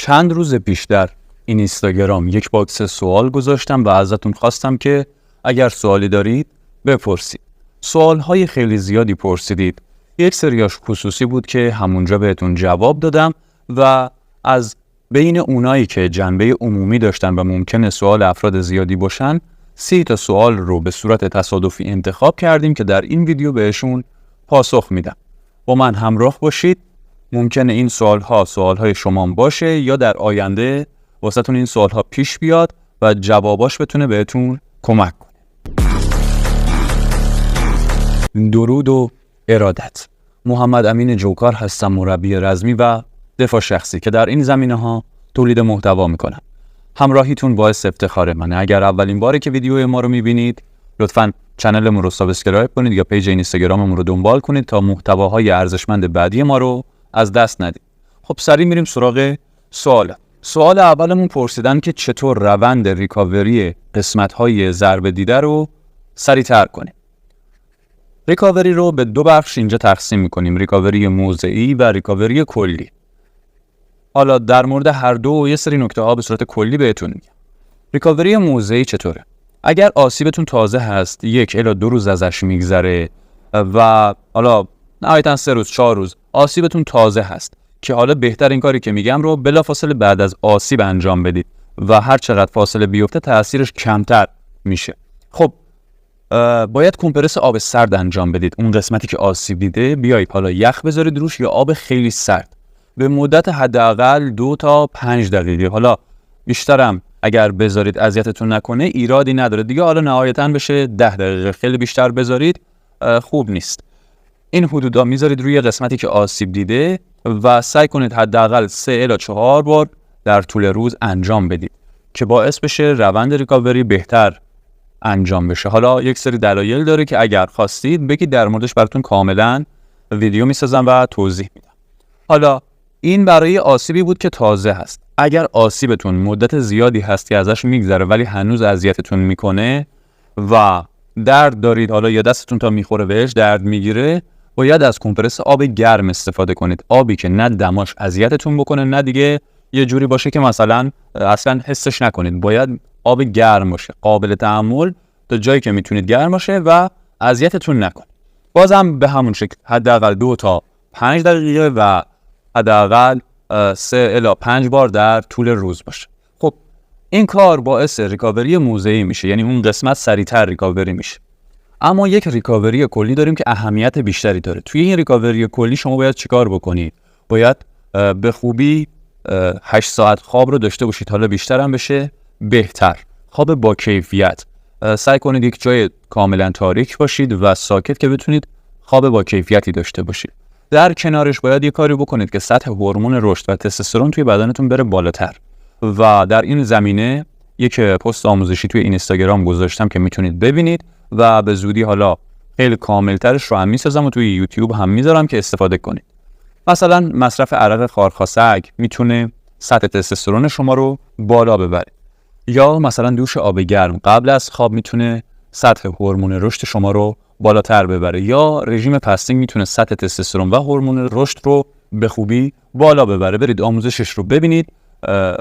چند روز پیش در این اینستاگرام یک باکس سوال گذاشتم و ازتون خواستم که اگر سوالی دارید بپرسید. سوالهای خیلی زیادی پرسیدید. یک سریاش خصوصی بود که همونجا بهتون جواب دادم و از بین اونایی که جنبه عمومی داشتن و ممکنه سوال افراد زیادی باشن 30 تا سوال رو به صورت تصادفی انتخاب کردیم که در این ویدیو بهشون پاسخ میدم. با من همراه باشید. ممکنه این سوالهای شما باشه یا در آینده واسهتون این سوالها پیش بیاد و جواباش بتونه بهتون کمک کنه. درود و ارادت. محمد امین جوکار هستم، مربی رزمی و دفاع شخصی که در این زمینه‌ها تولید محتوا میکنم. همراهیتون باعث افتخار منه. اگر اولین باره که ویدیو ما رو میبینید لطفاً چنلمون رو سابسکرایب کنید یا پیج اینستاگراممون رو دنبال کنید تا محتواهای ارزشمند بعدی ما رو از دست ندید. خب سریع میریم سراغ سوال اولمون پرسیدن که چطور روند ریکاوری قسمت‌های ضربه دیده رو سریع‌تر کنیم. ریکاوری رو به دو بخش اینجا تقسیم می‌کنیم، ریکاوری موضعی و ریکاوری کلی. حالا در مورد هر دو یه سری نکته‌ها به صورت کلی بهتون میگم. ریکاوری موضعی چطوره؟ اگر آسیبتون تازه هست 1 الی 2 روز ازش میگذره و حالا نهایتاً 3 روز 4 روز آسیبتون تازه هست که حالا بهتر این کاری که میگم رو بلافاصله بعد از آسیب انجام بدید و هر چقدر فاصله بیفته تاثیرش کمتر میشه. خب باید کمپرس آب سرد انجام بدید. اون قسمتی که آسیب دیده بیایید حالا یخ بذارید روش یا آب خیلی سرد به مدت حداقل 2 تا 5 دقیقه. حالا بیشترم اگر بذارید اذیتتون نکنه ایرادی نداره دیگه. حالا نهایتاً بشه 10 دقیقه، خیلی بیشتر بذارید خوب نیست. این حدودا میذارید روی قسمتی که آسیب دیده و سعی کنید حداقل 3 الی 4 بار در طول روز انجام بدید که باعث بشه روند ریکاوری بهتر انجام بشه. حالا یک سری دلایل داره که اگر خواستید بگید در موردش براتون کاملا ویدیو میسازم و توضیح میدم. حالا این برای آسیبی بود که تازه هست. اگر آسیبتون مدت زیادی هست که ازش میگذره ولی هنوز اذیتتون میکنه و درد دارید، حالا یا دستتون تا میخوره بهش درد میگیره، باید از کمپرس آب گرم استفاده کنید. آبی که نه دماش اذیتتون بکنه نه دیگه یه جوری باشه که مثلا اصلا حسش نکنید. باید آب گرم باشه، قابل تحمل تا جایی که میتونید گرم باشه و اذیتتون نکنه. بازم به همون شکل حداقل 2 تا 5 دقیقه و حداقل 3 الی 5 بار در طول روز باشه. خب این کار باعث ریکاوری موضعی میشه، یعنی اون قسمت سریعتر ریکاوری میشه. اما یک ریکاوری کلی داریم که اهمیت بیشتری داره. توی این ریکاوری کلی شما باید چیکار بکنید؟ باید به خوبی 8 ساعت خواب رو داشته باشید. حالا بیشتر هم بشه بهتر. خواب با کیفیت. سعی کنید یک جای کاملا تاریک باشید و ساکت که بتونید خواب با کیفیتی داشته باشید. در کنارش باید یک کاری بکنید که سطح هورمون رشد و تستوسترون توی بدنتون بره بالاتر. و در این زمینه یک پست آموزشی توی اینستاگرام گذاشتم که میتونید ببینید و به زودی حالا خیلی کاملترش رو هم میسازم و توی یوتیوب هم میذارم که استفاده کنید. مثلا مصرف عرق خارخاسک میتونه سطح تستوسترون شما رو بالا ببره، یا مثلا دوش آب گرم قبل از خواب میتونه سطح هورمون رشد شما رو بالاتر ببره، یا رژیم فاستینگ میتونه سطح تستوسترون و هورمون رشد رو به خوبی بالا ببره. برید آموزشش رو ببینید.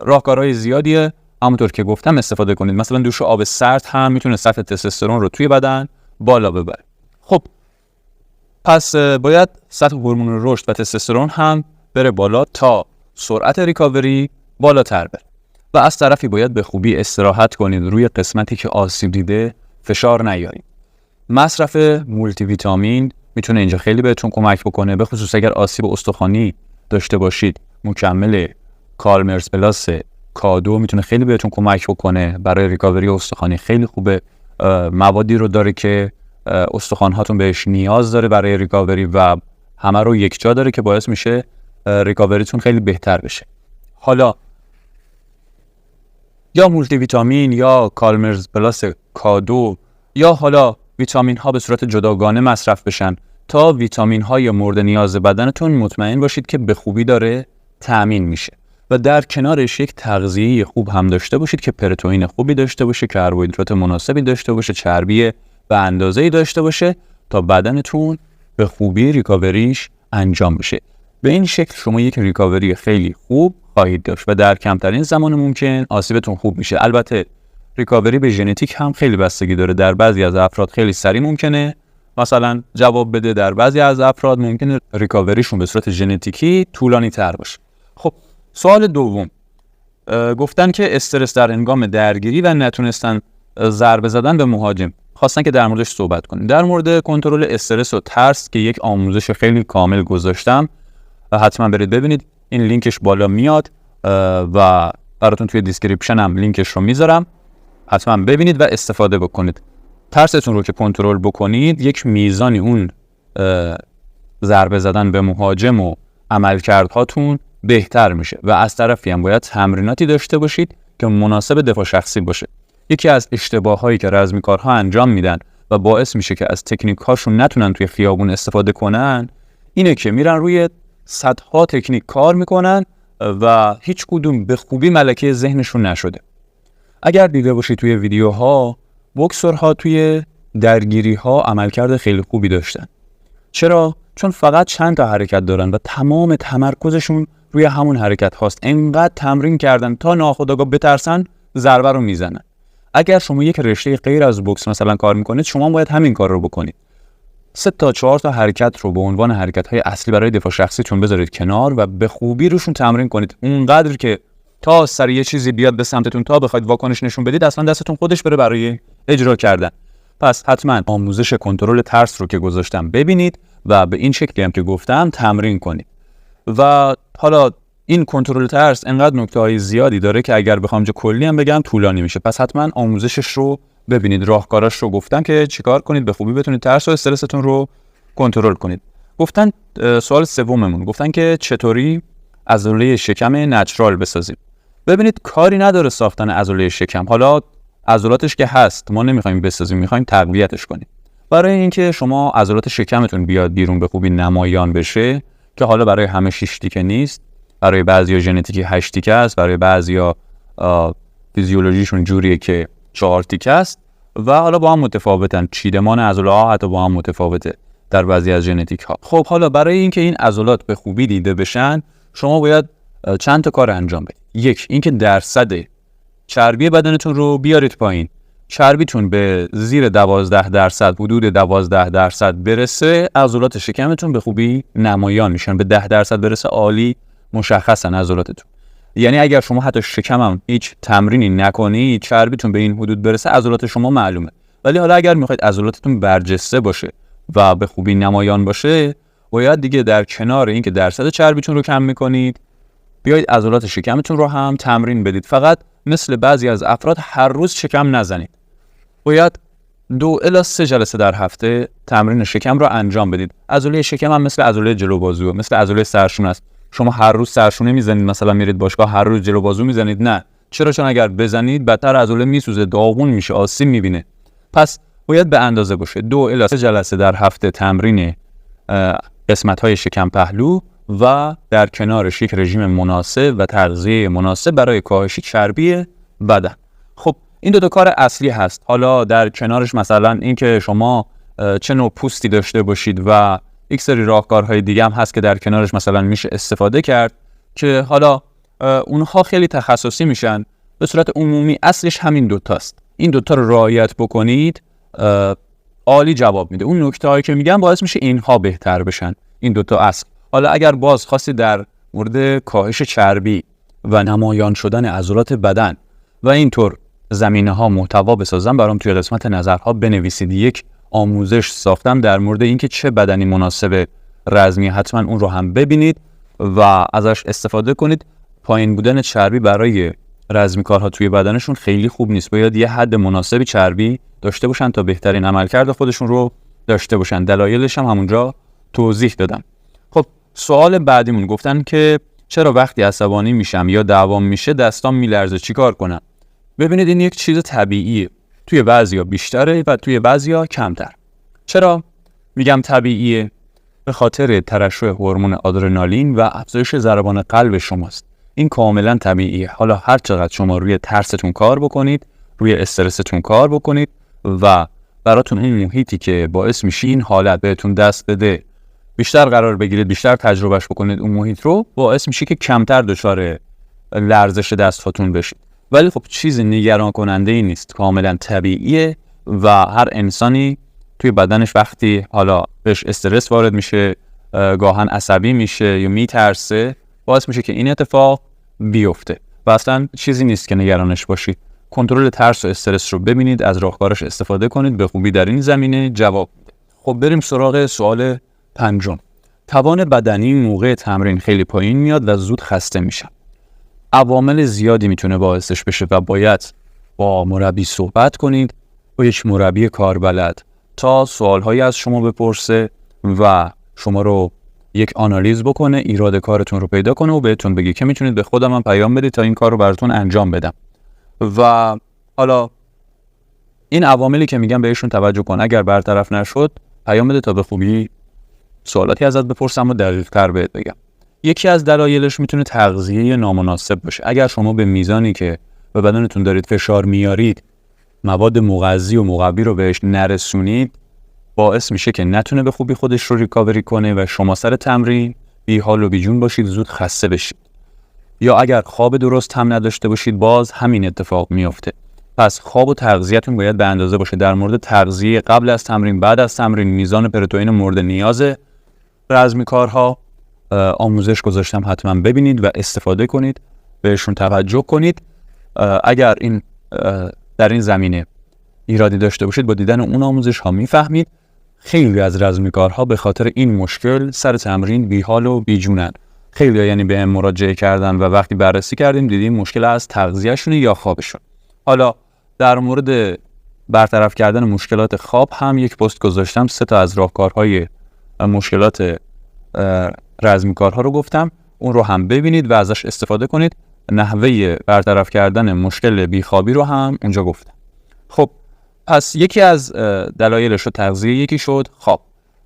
راهکارهای زیادیه، همونطور که گفتم استفاده کنید. مثلا دوش آب سرد هم میتونه سطح تستوسترون رو توی بدن بالا ببره. خب پس باید سطح هورمون رشد و تستوسترون هم بره بالا تا سرعت ریکاوری بالاتر بره. و از طرفی باید به خوبی استراحت کنید، روی قسمتی که آسیب دیده فشار نیارید. مصرف مولتی ویتامین میتونه اینجا خیلی بهتون کمک بکنه، به خصوص اگر آسیب استخوانی داشته باشید. مکمل کالمرز پلاس K2 میتونه خیلی بهتون کمک بکنه برای ریکاوری استخوانی. خیلی خوبه، موادی رو داره که استخوان هاتون بهش نیاز داره برای ریکاوری و همه رو یک جا داره که باعث میشه ریکاوریتون خیلی بهتر بشه. حالا یا مولتی ویتامین یا کالمرز پلاس K2 یا حالا ویتامین ها به صورت جداگانه مصرف بشن تا ویتامین های مورد نیاز بدنتون مطمئن باشید که به خوبی داره تأمین میشه. و در کنارش یک تغذیه خوب هم داشته باشید که پروتئین خوبی داشته باشه، کربوهیدرات مناسبی داشته باشه، چربی به اندازه‌ای داشته باشه تا بدنتون به خوبی ریکاوریش انجام بشه. به این شکل شما یک ریکاوری خیلی خوب خواهید داشت و در کمترین زمان ممکن آسیبتون خوب میشه. البته ریکاوری به ژنتیک هم خیلی بستگی داره. در بعضی از افراد خیلی سریع ممکنه مثلا جواب بده، در بعضی از افراد ممکنه ریکاوریشون به صورت ژنتیکی طولانی تر باشه. خب سوال دوم، گفتن که استرس در هنگام درگیری و نتونستن ضربه زدن به مهاجم، خواستن که در موردش صحبت کنیم. در مورد کنترل استرس و ترس که یک آموزش خیلی کامل گذاشتم، حتما برید ببینید، این لینکش بالا میاد و براتون توی دیسکریپشن هم لینکش رو میذارم، حتما ببینید و استفاده بکنید. ترستون رو که کنترل بکنید، یک میزانی اون ضربه زدن به مهاجم و عملکردهاتون بهتر میشه و از طرفی هم باید تمریناتی داشته باشید که مناسب دفاع شخصی باشه. یکی از اشتباهایی که رزمیکارها انجام میدن و باعث میشه که از تکنیک هاشون نتونن توی خیابون استفاده کنن، اینه که میرن روی صدها تکنیک کار میکنن و هیچ کدوم به خوبی ملکه ذهنشون نشده. اگر دیده باشید توی ویدیوها، بوکسورها توی درگیری‌ها عملکرد خیلی خوبی داشتن. چرا؟ چون فقط چند تا حرکت دارن و تمام تمرکزشون روی همون حرکت هاست. انقدر تمرین کردن تا ناخودآگاه بترسن ضربه رو میزنن. اگر شما یک رشته غیر از بوکس مثلا کار میکنید، شما باید همین کار رو بکنید. 3 تا 4 تا حرکت رو به عنوان حرکت‌های اصلی برای دفاع شخصیتون بذارید کنار و به خوبی روشون تمرین کنید. اونقدر که تا سر یه چیزی بیاد به سمتتون، تا بخواید واکنش نشون بدید، اصلا دستتون خودش بره برای اجرا کردن. پس حتما آموزش کنترل ترس رو که گذاشتم ببینید و به این شکلی هم که گفتم تمرین کنید. و حالا این کنترل ترس انقدر نکته‌های زیادی داره که اگر بخوام کلی هم بگم طولانی میشه. پس حتما آموزشش رو ببینید. راهکاراش رو گفتم که چیکار کنید به خوبی بتونید ترس و استرستون رو کنترل کنید. گفتن سوال سوممون، گفتن که چطوری عضله شکم نچرال بسازیم. ببینید کاری نداره ساختن عضله شکم. حالا عضلاتش که هست، ما نمیخوایم بسازیم، میخوایم تقویتش کنیم. برای اینکه شما عضلات شکمتون بیاد بیرون به خوبی نمایان بشه، که حالا برای همه 6 تیکه نیست، برای بعضیا ژنتیکی 8 تیکه است، برای بعضیا فیزیولوژیشون جوریه که 4 تیکه است و حالا با هم متفاوتن. چیدمان عضله ها حتی با هم متفاوته در بعضی از ژنتیک ها. خب حالا برای اینکه این عضلات به خوبی دیده بشن، شما باید چند تا کار انجام بدید. یک، اینکه درصد چربی بدنتون رو بیارید پایین. چربیتون به زیر 12%، حدود 12% برسه، عضلات شکمتون به خوبی نمایان میشن. به 10% برسه عالی مشخصن عضلاتتون. یعنی اگر شما حتی شکم هم هیچ تمرینی نکنی، چربیتون به این حدود برسه، عضلات شما معلومه. ولی حالا اگر میخواید عضلاتتون برجسته باشه و به خوبی نمایان باشه، باید دیگه در کنار اینکه درصد چربیتون رو کم میکنید، بیایید عضلات شکمتون رو هم تمرین بدید. فقط مثل بعضی از افراد هر روز شکم نزنید. باید 2 الی 3 جلسه در هفته تمرین شکم رو انجام بدید. عضله شکم هم مثل عضله جلو بازو، مثل عضله سرشونه است. شما هر روز سرشونه میزنید، مثلا میرید باشگاه هر روز جلو بازو میزنید؟ نه. چرا؟ چون اگر بزنید بدتر عضله میسوزه، داغون میشه، آسیب میبینه. پس باید به اندازه باشه. 2 الی 3 جلسه در هفته تمرین قسمت‌های شکم پهلو و در کنارش یک رژیم مناسب و تغذیه مناسب برای کاهش چربی بدن. خب این 2 تا کار اصلی هست. حالا در کنارش مثلا اینکه شما چه نوع پوستی داشته باشید و یک سری راهکارهای دیگه هم هست که در کنارش مثلا میشه استفاده کرد که حالا اونها خیلی تخصصی میشن. به صورت عمومی اصلش همین 2 تاست. این 2 تا رو رعایت بکنید عالی جواب میده. اون نکته‌هایی که میگم باعث میشه اینها بهتر بشن. این 2 تا اصل. حالا اگر باز خواستی در مورد کاهش چربی و نمایان شدن عضلات بدن و اینطور زمینه‌ها محتوا بسازم، برام توی قسمت نظرها بنویسید. یک آموزش ساختم در مورد اینکه چه بدنی مناسب رزمی، حتما اون رو هم ببینید و ازش استفاده کنید. پایین بودن چربی برای رزمیکارها توی بدنشون خیلی خوب نیست. باید یه حد مناسبی چربی داشته باشن تا بهترین عملکرد خودشون رو داشته باشن. دلایلش هم همونجا توضیح دادم. خب سوال بعدیمون، گفتن که چرا وقتی عصبانی میشم یا دعوام میشه دستام میلرزه، چیکار کنم؟ ببینید این یک چیز طبیعیه. توی بعضیا بیشتره و توی بعضیا کمتر. چرا میگم طبیعیه؟ به خاطر ترشح هورمون آدرنالین و افزایش ضربان قلب شماست. این کاملا طبیعیه. حالا هر چقدر شما روی ترستون کار بکنید، روی استرستون کار بکنید و براتون این محیطی که باعث میشه این حالت بهتون دست بده بیشتر قرار بگیرید، بیشتر تجربهش بکنید، اون محیط رو باعث میشه که کمتر دچار لرزش دستاتون بشید. ولی خب چیزی نگران کننده ای نیست، کاملا طبیعیه و هر انسانی توی بدنش وقتی حالا بهش استرس وارد میشه، گاهن عصبی میشه یا میترسه، باعث میشه که این اتفاق بیفته و اصلا چیزی نیست که نگرانش باشید. کنترل ترس و استرس رو ببینید، از راهکارش استفاده کنید، به خوبی در این زمینه جواب میده. خب بریم سراغ سوال پنجم. توان بدنی موقع تمرین خیلی پایین میاد و زود خسته میشم. عوامل زیادی میتونه باعثش بشه و باید با مربی صحبت کنید، با یک مربی کاربلد، تا سوالهایی از شما بپرسه و شما رو یک آنالیز بکنه، ایراد کارتون رو پیدا کنه و بهتون بگه که میتونید به خودم هم پیام بدید تا این کار رو براتون انجام بدم. و حالا این عواملی که میگم بهشون توجه کن، اگر برطرف نشد پیام بده تا به خوبی سوالاتی ازت بپرسم و دقیق تر بهت بگم. یکی از دلایلش میتونه تغذیه نامناسب باشه. اگر شما به میزانی که به بدنتون دارید فشار میارید مواد مغذی و مقوی رو بهش نرسونید، باعث میشه که نتونه به خوبی خودش رو ریکاوری کنه و شما سر تمرین بی حال و بی جون باشید، زود خسته بشید. یا اگر خواب درست هم نداشته باشید، باز همین اتفاق میفته. پس خواب و تغذیه‌تون باید به اندازه باشه. در مورد تغذیه قبل از تمرین، بعد از تمرین، میزان پروتئین مورد نیاز رزمیکارها آموزش گذاشتم، حتما ببینید و استفاده کنید، بهشون توجه کنید. اگر این در این زمینه ایرادی داشته باشید، با دیدن اون آموزش ها میفهمید خیلی از رزمیکارها به خاطر این مشکل سر تمرین بیحال و بیجونن. خیلی یعنی به هم مراجعه کردن و وقتی بررسی کردیم دیدیم مشکل از تغذیه‌شون یا خوابشون. حالا در مورد برطرف کردن مشکلات خواب هم یک پست گذاشتم، 3 تا از راهکارهای مشکلات رزمیکارها رو گفتم، اون رو هم ببینید و ازش استفاده کنید. نحوه برطرف کردن مشکل بیخوابی رو هم اونجا گفتم. خب پس یکی از دلایلش رو تغذیه، یکی شد خواب.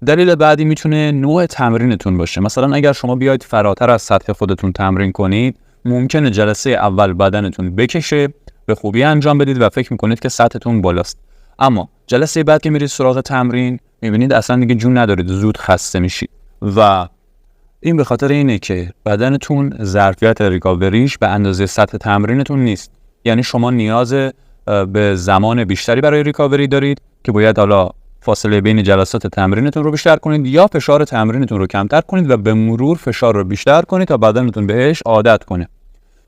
دلیل بعدی میتونه نوع تمرینتون باشه. مثلا اگر شما بیاید فراتر از سطح خودتون تمرین کنید، ممکنه جلسه اول بدنتون بکشه، به خوبی انجام بدید و فکر میکنید که سطحتون بالاست، اما جلسه بعد که میرید سراغ تمرین میبینید اصلا دیگه جون ندارید، زود خسته میشید و این به خاطر اینه که بدنتون ظرفیت ریکاوریش به اندازه سطح تمرینتون نیست. یعنی شما نیاز به زمان بیشتری برای ریکاوری دارید که باید حالا فاصله بین جلسات تمرینتون رو بیشتر کنید یا فشار تمرینتون رو کمتر کنید و به مرور فشار رو بیشتر کنید تا بدنتون بهش عادت کنه.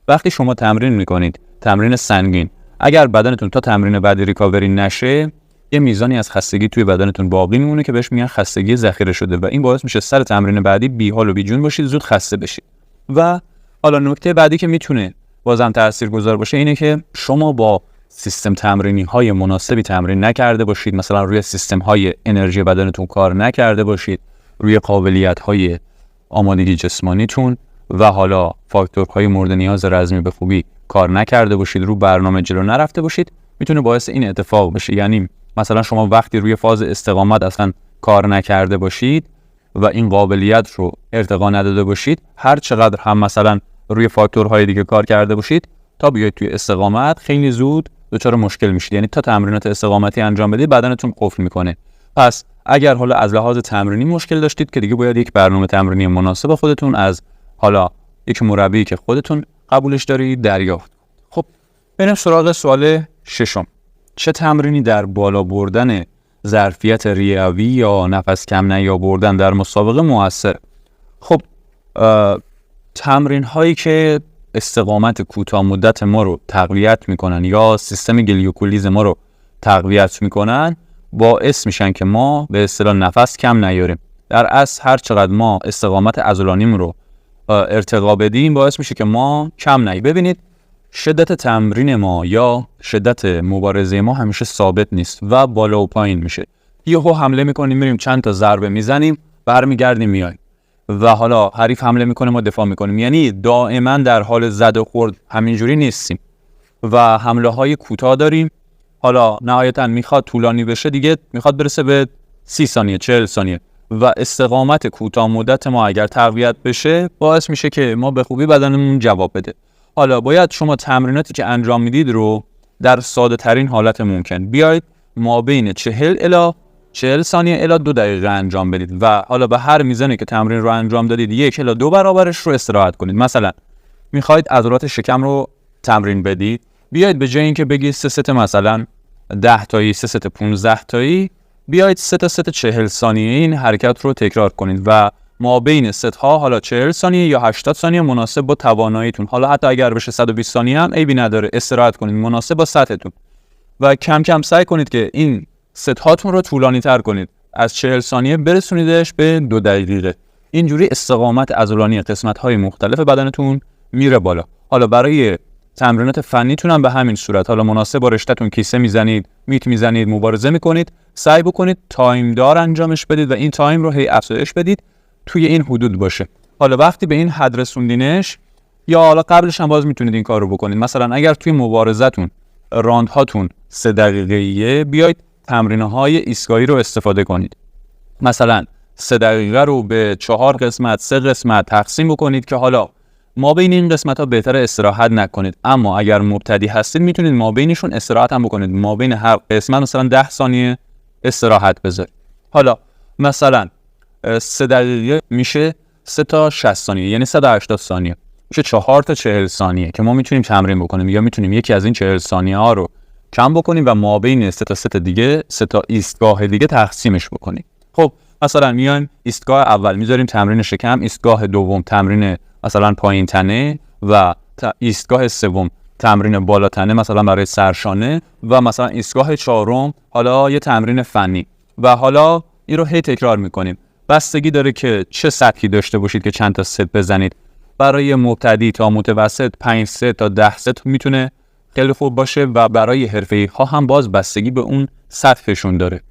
وقتی شما تمرین میکنید، تمرین سنگین، اگر بدنتون تا تمرین بعدی ریکاوری نشه، یه میزانی از خستگی توی بدنتون باقی میمونه که بهش میگن خستگی ذخیره شده و این باعث میشه سر تمرین بعدی بیحال و بیجون باشید، زود خسته بشید. و حالا نکته بعدی که میتونه بازم تاثیرگذار باشه اینه که شما با سیستم تمرینی های مناسبی تمرین نکرده باشید. مثلا روی سیستم های انرژی بدنتون کار نکرده باشید، روی قابلیت های آمادگی جسمانیتون و حالا فاکتورهای مورد نیاز رزمی به خوبی کار نکرده باشید، رو برنامه جلو نرفته باشید، میتونه باعث این اتفاق بشه. یعنی مثلا شما وقتی روی فاز استقامت اصلا کار نکرده باشید و این قابلیت رو ارتقا نداده باشید، هر چقدر هم مثلا روی فاکتورهای دیگه کار کرده باشید، تا بیاید توی استقامت خیلی زود دچار مشکل میشید. یعنی تا تمرینات استقامتی انجام بدید بدنتون قفل میکنه. پس اگر حالا از لحاظ تمرینی مشکل داشتید که دیگه باید یک برنامه تمرینی مناسب خودتون از حالا یک مربی که خودتون قبولش دارید دریافت. خب بریم سراغ سوال ششم. چه تمرینی در بالا بردن ظرفیت ریوی یا نفس کم نیاوردن در مسابقه موثر؟ خب تمرین هایی که استقامت کوتاه مدت ما رو تقویت میکنن یا سیستم گلیوکولیز ما رو تقویت میکنن باعث میشن که ما به اصطلاح نفس کم نیاریم. در اصل هر چقدر ما استقامت عضلانیمون رو ارتقا بدیم باعث میشه که ما کم نی. ببینید شدت تمرین ما یا شدت مبارزه ما همیشه ثابت نیست و بالا و پایین میشه. یهو حمله میکنیم میریم چند تا ضربه میزنیم برمیگردیم میایم و حالا حریف حمله میکنه ما دفاع میکنیم. یعنی دائما در حال زد و خورد همینجوری نیستیم و حمله های کوتاه داریم. حالا نهایتا میخواد طولانی بشه، دیگه میخواد برسه به 30 ثانیه 40 ثانیه و استقامت کوتاه مدت ما اگر تقویت بشه باعث میشه که ما به خوبی بدنمون جواب بده. حالا باید شما تمریناتی که انجام میدید رو در ساده ترین حالت ممکن بیاید ما بین 40 ثانیه الی 2 دقیقه انجام بدید و حالا به هر میزانی که تمرین رو انجام دادید 1 الی 2 برابرش رو استراحت کنید. مثلا میخواید عضلات شکم رو تمرین بدید، بیاید به جای اینکه بگید 3 ست مثلا 10 تایی، 3 ست 15 تایی، بیاید 3 تا ست 40 ثانیه این حرکت رو تکرار کنید و ما بین ست ها حالا 40 ثانیه یا 80 ثانیه مناسب با تواناییتون، حالا حتی اگر بشه 120 ثانیه هم عیبی نداره، استراحت کنید مناسب با سطحتون و کم کم سعی کنید که این ست هاتون رو طولانی تر کنید، از 40 ثانیه برسونیدش به 2 دقیقه. اینجوری استقامت عضلانی قسمت های مختلف بدنتون میره بالا. حالا برای تمرینات فنیتون هم به همین صورت، حالا مناسب با رشته‌تون کیسه میزنید، میت میزنید، مبارزه میکنید، سعی بکنید تایم دار انجامش بدید و این تایم رو هی افزایش بدید توی این حدود باشه. حالا وقتی به این حد رسوندینش یا حالا قبلش هم باز میتونید این کار رو بکنید. مثلا اگر توی مبارزتون راند هاتون 3 دقیقه‌ایه، بیاید تمرین‌های ایستگاهی رو استفاده کنید. مثلا 3 دقیقه رو به 4 قسمت، 3 قسمت تقسیم بکنید که حالا ما بین این قسمت‌ها بهتره استراحت نکنید، اما اگر مبتدی هستید میتونید ما بینشون استراحت هم بکنید. ما بین هر قسمت مثلا 10 ثانیه استراحت بذارید. حالا مثلا 3 دقیقه میشه 3 تا 60 ثانیه، یعنی 180 ثانیه میشه 4 تا 40 ثانیه که ما میتونیم تمرین بکنیم، یا میتونیم یکی از این 40 ثانیه ها رو کم بکنیم و ما بین 3 تا ست دیگه، 3 تا ایستگاه دیگه تقسیمش بکنیم. خب مثلا میایم ایستگاه اول میذاریم تمرین شکم، ایستگاه دوم تمرین مثلا پایین تنه و ایستگاه سوم تمرین بالا تنه مثلا برای سرشانه و مثلا ایستگاه چهارم حالا یه تمرین فنی و حالا این رو هی تکرار میکنیم. بستگی داره که چه سطحی داشته باشید که چند تا ست بزنید. برای مبتدی تا متوسط 5 ست تا 10 ست میتونه خیلی خوب باشه و برای حرفه‌ای ها هم باز بستگی به اون سطحشون داره.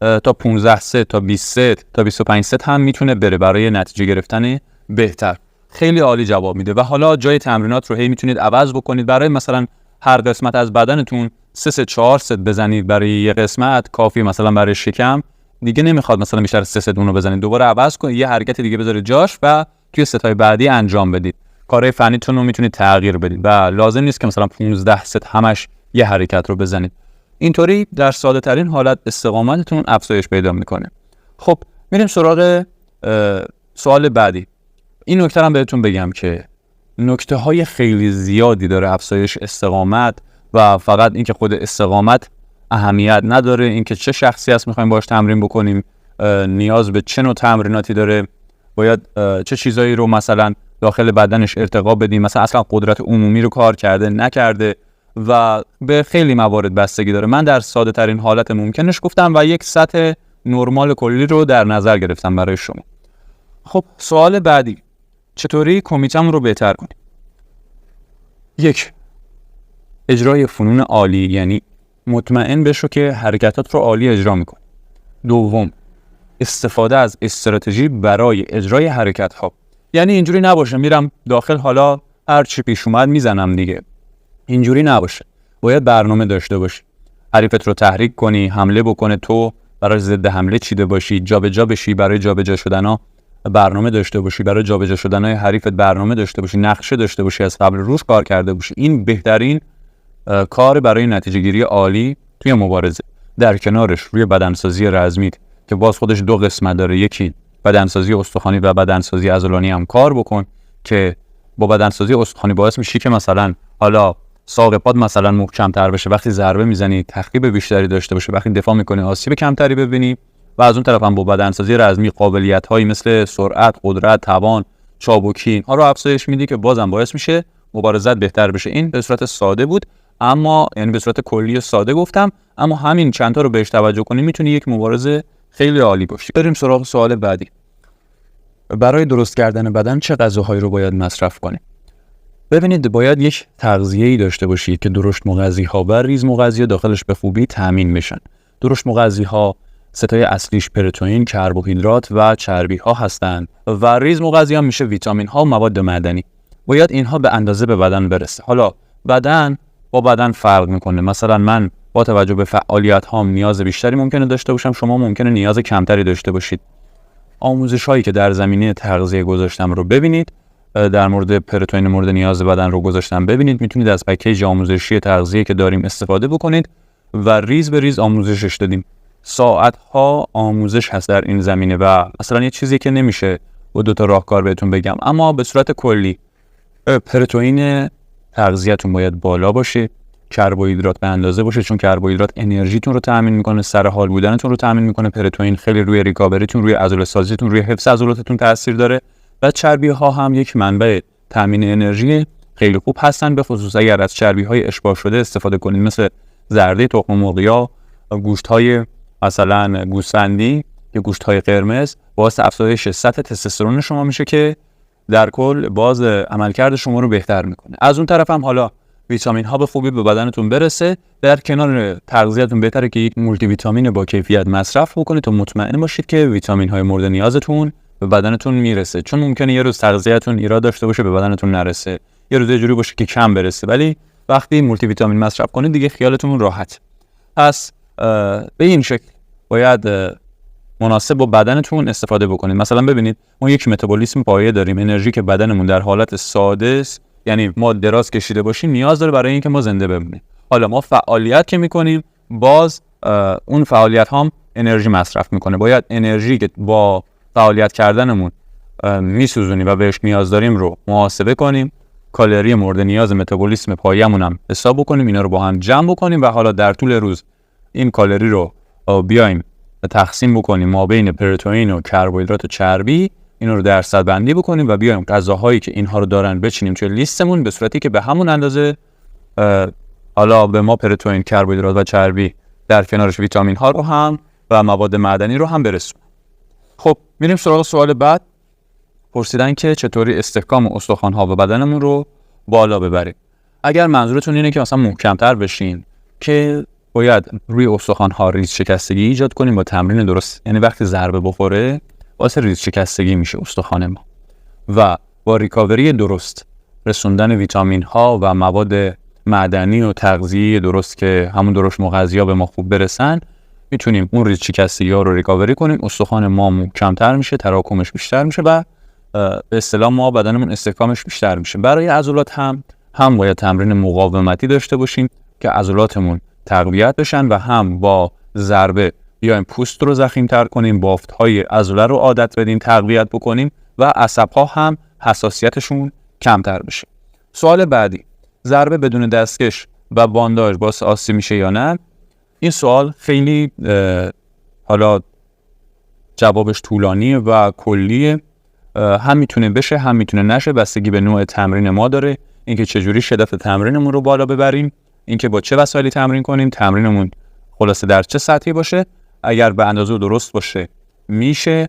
تا 15 ست تا 20 ست تا 25 ست هم میتونه بره برای نتیجه گرفتن بهتر. خیلی عالی جواب میده. و حالا جای تمرینات رو هی میتونید عوض بکنید. برای مثلا هر قسمت از بدنتون 3 ست 4 ست بزنید، برای یه قسمت کافی. مثلا برای شکم دیگه نمیخواد مثلا بیشتر 3 ست اون رو بزنید، دوباره عوض کنید، یه حرکت دیگه بذارید جاش و توی ستای بعدی انجام بدید. کارهای فنیتون رو میتونید تغییر بدید و لازم نیست که مثلا 15 ست همش یه حرکت رو بزنید. اینطوری در ساده ترین حالت استقامتتون افزایش پیدا میکنه. خب میریم سراغ سوال بعدی. این نکته هم بهتون بگم که نکته های خیلی زیادی داره افزایش استقامت و فقط اینکه خود استقامت اهمیت نداره، اینکه چه شخصی هست میخوایم باش تمرین بکنیم، نیاز به چه نوع تمریناتی داره، باید چه چیزایی رو مثلا داخل بدنش ارتقا بدیم، مثلا اصلا قدرت عمومی رو کار کرده نکرده و به خیلی موارد بستگی داره. من در ساده ترین حالت ممکنش گفتم و یک سطح نرمال کلی رو در نظر گرفتم برای شما. خب سوال بعدی، چطوری کمیتم رو بهتر کنیم؟ 1. اجرای فنون عالی، یعنی مطمئن بشو که حرکتات رو عالی اجرا میکنی. 2. استفاده از استراتژی برای اجرای حرکت ها، یعنی اینجوری نباشه میرم داخل حالا هر چی پیش اومد میزنم دیگه. اینجوری نباشه، باید برنامه داشته باشی، حریفت رو تحریک کنی، حمله بکنه، تو برای ضد حمله چیده باشی، جابجا بشی، برای جابجا شدن‌ها برنامه داشته باشی، برای جابجا شدن‌های حریفت برنامه داشته باشی، نقشه داشته باشی، از قبل روش کار کرده باشی. این بهترین کار برای نتیجه گیری عالی توی مبارزه. در کنارش روی بدنسازی رزمیت که باز خودش 2 قسمت داره، یکی بدنسازی استخوانی و بدنسازی عضلانی هم کار بکن که با بدنسازی استخوانی باعث میشه که مثلا حالا ساق پاد مثلا محکم‌تر بشه، وقتی ضربه میزنی تخریب بیشتری داشته باشه، وقتی دفاع میکنی آسیب کمتری ببینی. و از اون طرف هم با بدنسازی رزمی قابلیت‌هایی مثل سرعت، قدرت، توان، چابکی اینها رو افزایش میدی که بازم باعث میشه مبارزت بهتر بشه. این به صورت ساده بود، اما یعنی به صورت کلی ساده گفتم، اما همین چند تا رو بهش توجه کنی میتونی یک مبارز خیلی عالی باشی. بریم سراغ سوال بعدی. برای درست کردن بدن چه غذاهایی رو باید مصرف کنیم؟ ببینید، باید یک تغذیه‌ای داشته باشید که درشت مغذی‌ها و ریز مغذی‌ها داخلش به خوبی تامین بشن. درشت مغذی‌ها ستای اصلیش پروتئین، کربوهیدرات و چربی‌ها هستند و ریز مغذی‌ها میشه ویتامین‌ها و مواد معدنی. باید اینها به اندازه به بدن برسه. حالا بدن با بدن فرق میکنه. مثلا من با توجه به فعالیت‌هام نیاز بیشتری ممکنه داشته باشم، شما ممکنه نیاز کمتری داشته باشید. آموزش‌هایی که در زمینه تغذیه گذاشتم رو ببینید، در مورد پروتئین مورد نیاز بدن رو گذاشتم ببینید، میتونید از پکیج آموزشی تغذیه که داریم استفاده بکنید و ریز به ریز آموزشش دادیم. ساعت‌ها آموزش هست در این زمینه و مثلا یه چیزی که نمیشه با 2 تا راهکار بهتون بگم، اما به صورت کلی پروتئین تغذیه‌تون باید بالا باشه، کربوهیدرات به اندازه باشه، چون کربوهیدرات انرژیتون رو تامین میکنه، سر حال بودنتون رو تامین میکنه. پروتئین خیلی روی ریکاوریتون، روی عضله سازیتون، روی حفظ عضلاتتون تاثیر داره. و چربی ها هم یک منبع تامین انرژی خیلی خوب هستن، به خصوص اگر از چربی های اشباع شده استفاده کنید، مثل زرده تخم مرغ یا گوشت های مثلا گوسفندی یا گوشت های قرمز. باعث افزایش سطح تستوسترون شما میشه که در کل باز عملکرد شما رو بهتر میکنه. از اون طرف هم حالا ویتامین ها به خوبی به بدنتون برسه. در کنار تغذیه‌تون بهتره که یک مولتی ویتامین با کیفیت مصرف بکنید تا مطمئن باشید که ویتامین های مورد نیازتون به بدنتون میرسه، چون ممکنه یه روز تغذیه‌تون ایراد داشته باشه به بدنتون نرسه، یه روز یه جوری باشه که کم برسه، ولی وقتی مولتی ویتامین مصرف کنید دیگه خیالتون راحت. پس به این شکل باید مناسب با بدنتون استفاده بکنید. مثلا ببینید ما یک متابولیسم پایه داریم، انرژی که بدنمون در حالت ساده است، یعنی ما دراز کشیده باشیم نیاز داره برای اینکه ما زنده بمونیم. حالا ما فعالیت که میکنیم باز اون فعالیت هم انرژی مصرف میکنه. باید انرژی که با فعالیت کردنمون میسوزونیم و بهش نیاز داریم رو محاسبه کنیم، کالری مورد نیاز متابولیسم پایه‌مون هم حساب بکنیم، اینا رو با هم جمع بکنیم و حالا در طول روز این کالری رو بیایم تقسیم بکنیم ما بین پروتئین و کربوهیدرات و چربی، اینا رو درصد بندی بکنیم و بیایم غذاهایی که اینها رو دارن بچینیم توی لیستمون، به صورتی که به همون اندازه حالا به ما پروتئین، کربوهیدرات و چربی در کنارش ویتامین ها رو هم و مواد معدنی رو هم برسونیم. خب میریم سراغ سوال بعد. پرسیدن که چطوری استحکام استخوان ها و بدنمون رو بالا ببریم. اگر منظورتون اینه که مثلا محکم‌تر بشین، که باید روی استخوان ها ریز شکستگی ایجاد کنیم با تمرین درست. یعنی وقتی ضربه بخوره باعث ریز شکستگی میشه استخوان ما، و با ریکاوری درست، رسوندن ویتامین ها و مواد معدنی و تغذیه درست که همون درشت مغذیا به ما خوب برسن، میتونیم اون ریز شکستگی ها رو ریکاوری کنیم. استخوان ما محکم‌تر میشه، تراکمش بیشتر میشه و به اصطلاح ما بدنمون استحکامش بیشتر میشه. برای عضلات هم باید تمرین مقاومتی داشته باشیم که عضلاتمون تقویت بشن و هم با ضربه بیایم پوست رو ضخیم‌تر کنیم، بافت‌های عضله رو عادت بدیم، تقویت بکنیم و عصب‌ها هم حساسیتشون کمتر بشه. سوال بعدی، ضربه بدون دستکش و بانداژ باعث آسیب میشه یا نه؟ این سوال خیلی حالا جوابش طولانیه و کلیه، هم میتونه بشه هم میتونه نشه، بستگی به نوع تمرین ما داره، اینکه چجوری شدت تمرینمون رو بالا ببریم، اینکه با چه وسایلی تمرین کنیم، تمرینمون خلاصه در چه سطحی باشه. اگر به اندازه درست باشه میشه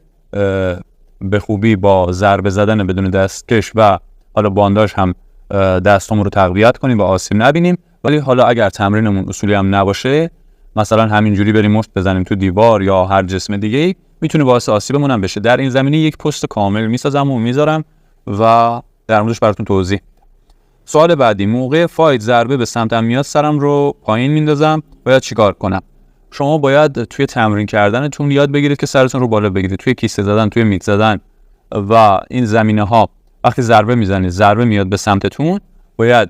به خوبی با ضربه زدن بدون دستکش و حالا بانداژ هم دستمون رو تقویت کنیم و آسیب نبینیم. ولی حالا اگر تمرینمون اصولی هم نباشه، مثلا همینجوری بریم مشت بزنیم تو دیوار یا هر جسم دیگه‌ای، میتونه باعث آسیبمون هم بشه. در این زمینه یک پست کامل میسازم و میذارم و در موردش براتون توضیح. سوال بعدی، موقع فایت ضربه به سمتم میاد، سرم رو پایین میندازم، باید چیکار کنم؟ شما باید توی تمرین کردنتون یاد بگیرید که سرتون رو بالا بگیرید. توی کیسه زدن، توی میت زدن و این زمینه ها وقتی ضربه میزنید، ضربه میاد به سمتتون، باید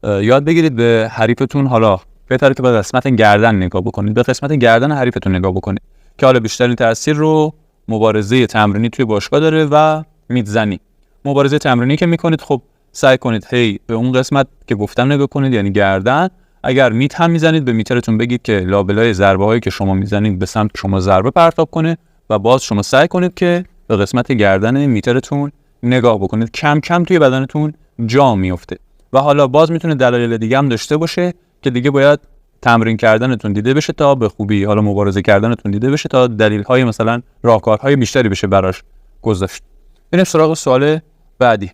یاد بگیرید به حریفتون، حالا بهتره که به قسمت گردن نگاه بکنید، به قسمت گردن حریفتون نگاه بکنید که حالا بیشترین تاثیر رو مبارزه تمرینی توی باشگاه داره و میت زنی. مبارزه تمرینی که میکنید، خب سعی کنید به اون قسمت که گفتم نگاه کنید، یعنی گردن. اگر میت هم میزنید، به میترتون بگید که لابلای ضربه هایی که شما میزنید به سمت شما ضربه پرتاب کنه و باز شما سعی کنید که به قسمت گردن میترتون نگاه بکنید. کم کم توی بدنتون جا میفته. و حالا باز میتونه دلایل دیگه هم داشته باشه که دیگه باید تمرین کردنتون دیده بشه تا به خوبی، حالا مبارزه کردنتون دیده بشه تا دلیل های مثلا راهکارهای بیشتری بشه براش گذاشت. بریم سراغ سوال بعدی.